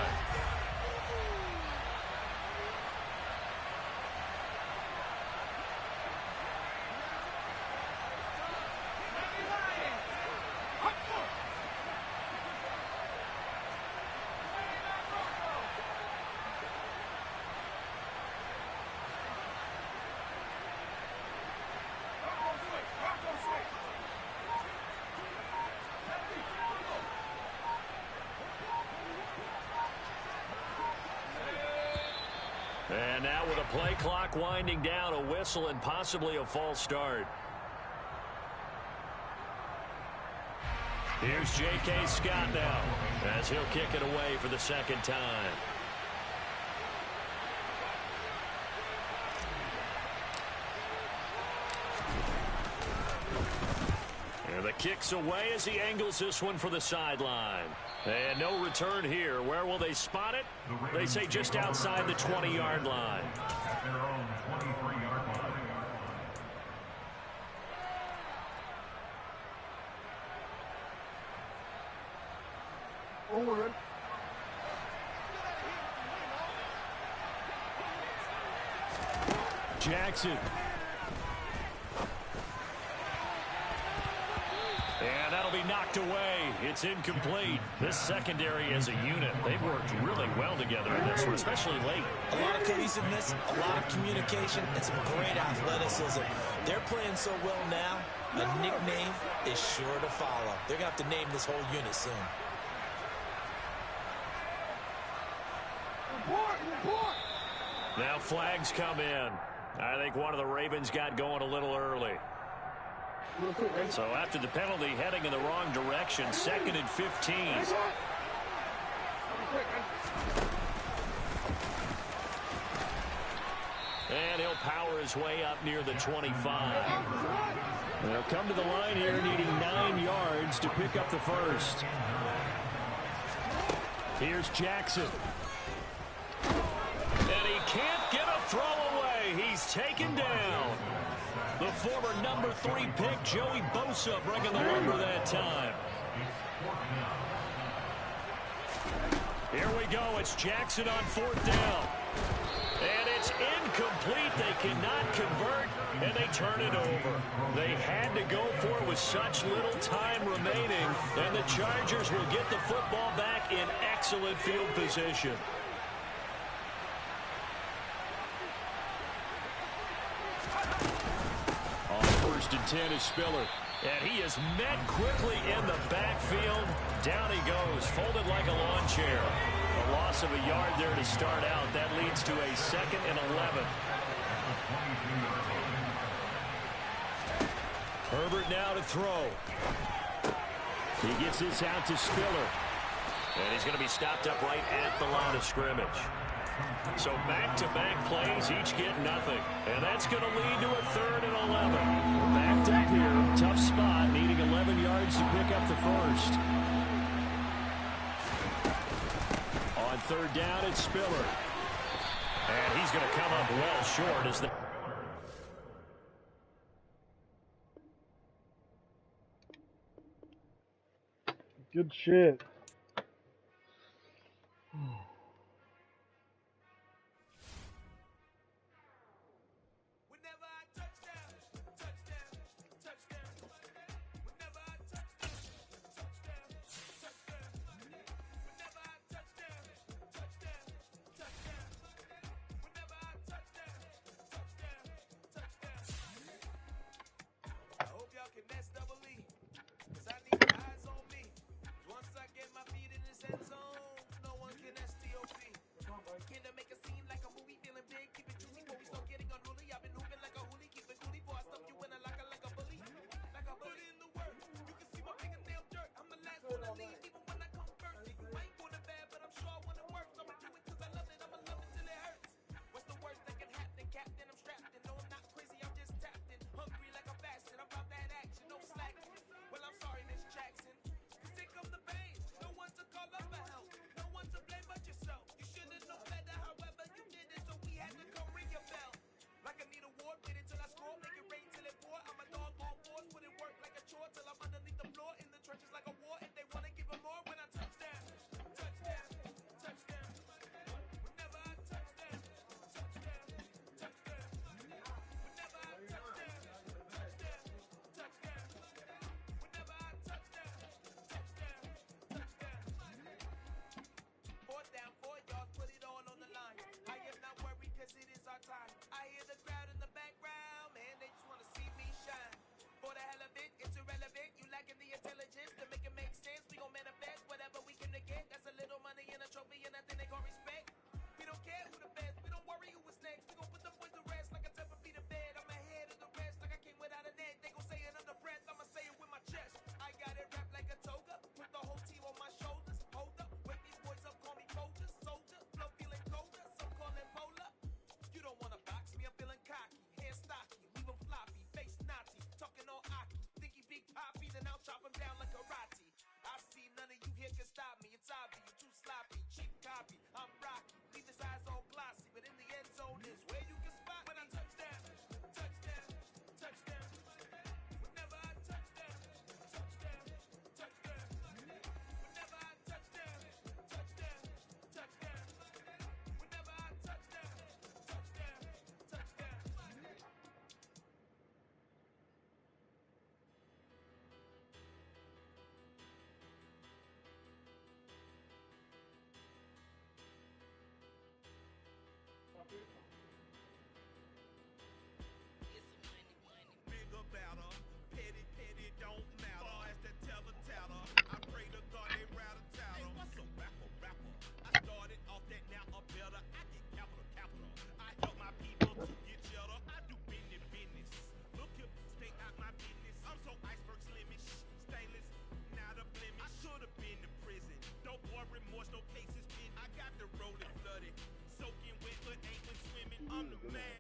And now with a play clock winding down, a whistle and possibly a false start. Here's J.K. Scott now as he'll kick it away for the 2nd time. And the kick's away as he angles this one for the sideline. And no return here. Where will they spot it? They say just outside the 20-yard line. Jackson. And that'll be knocked away. It's incomplete. This secondary as a unit, they've worked really well together in this one, especially late. A lot of cohesiveness, a lot of communication, and some great athleticism. They're playing so well now, a nickname is sure to follow. They're going to have to name this whole unit soon. Now flags come in. I think one of the Ravens got going a little early. So after the penalty, heading in the wrong direction, 2nd and 15. And he'll power his way up near the 25. They'll come to the line here needing 9 yards to pick up the first. Here's Jackson. And he can't get a throw away. He's taken down. The former number 3 pick, Joey Bosa, bringing the lumber that time. Here we go. It's Jackson on 4th down. And it's incomplete. They cannot convert, and they turn it over. They had to go for it with such little time remaining, and the Chargers will get the football back in excellent field position. On 1st and 10 is Spiller. And he is met quickly in the backfield. Down he goes, folded like a lawn chair. A loss of a yard there to start out. That leads to a 2nd and 11. Herbert now to throw. He gets this out to Spiller. And he's going to be stopped up right at the line of scrimmage. So back-to-back plays, each get nothing. And that's going to lead to a 3rd and 11. Backed up here, tough spot, needing 11 yards to pick up the first. On 3rd down, it's Spiller. And he's going to come up well short as the... Good shit. I'm the man.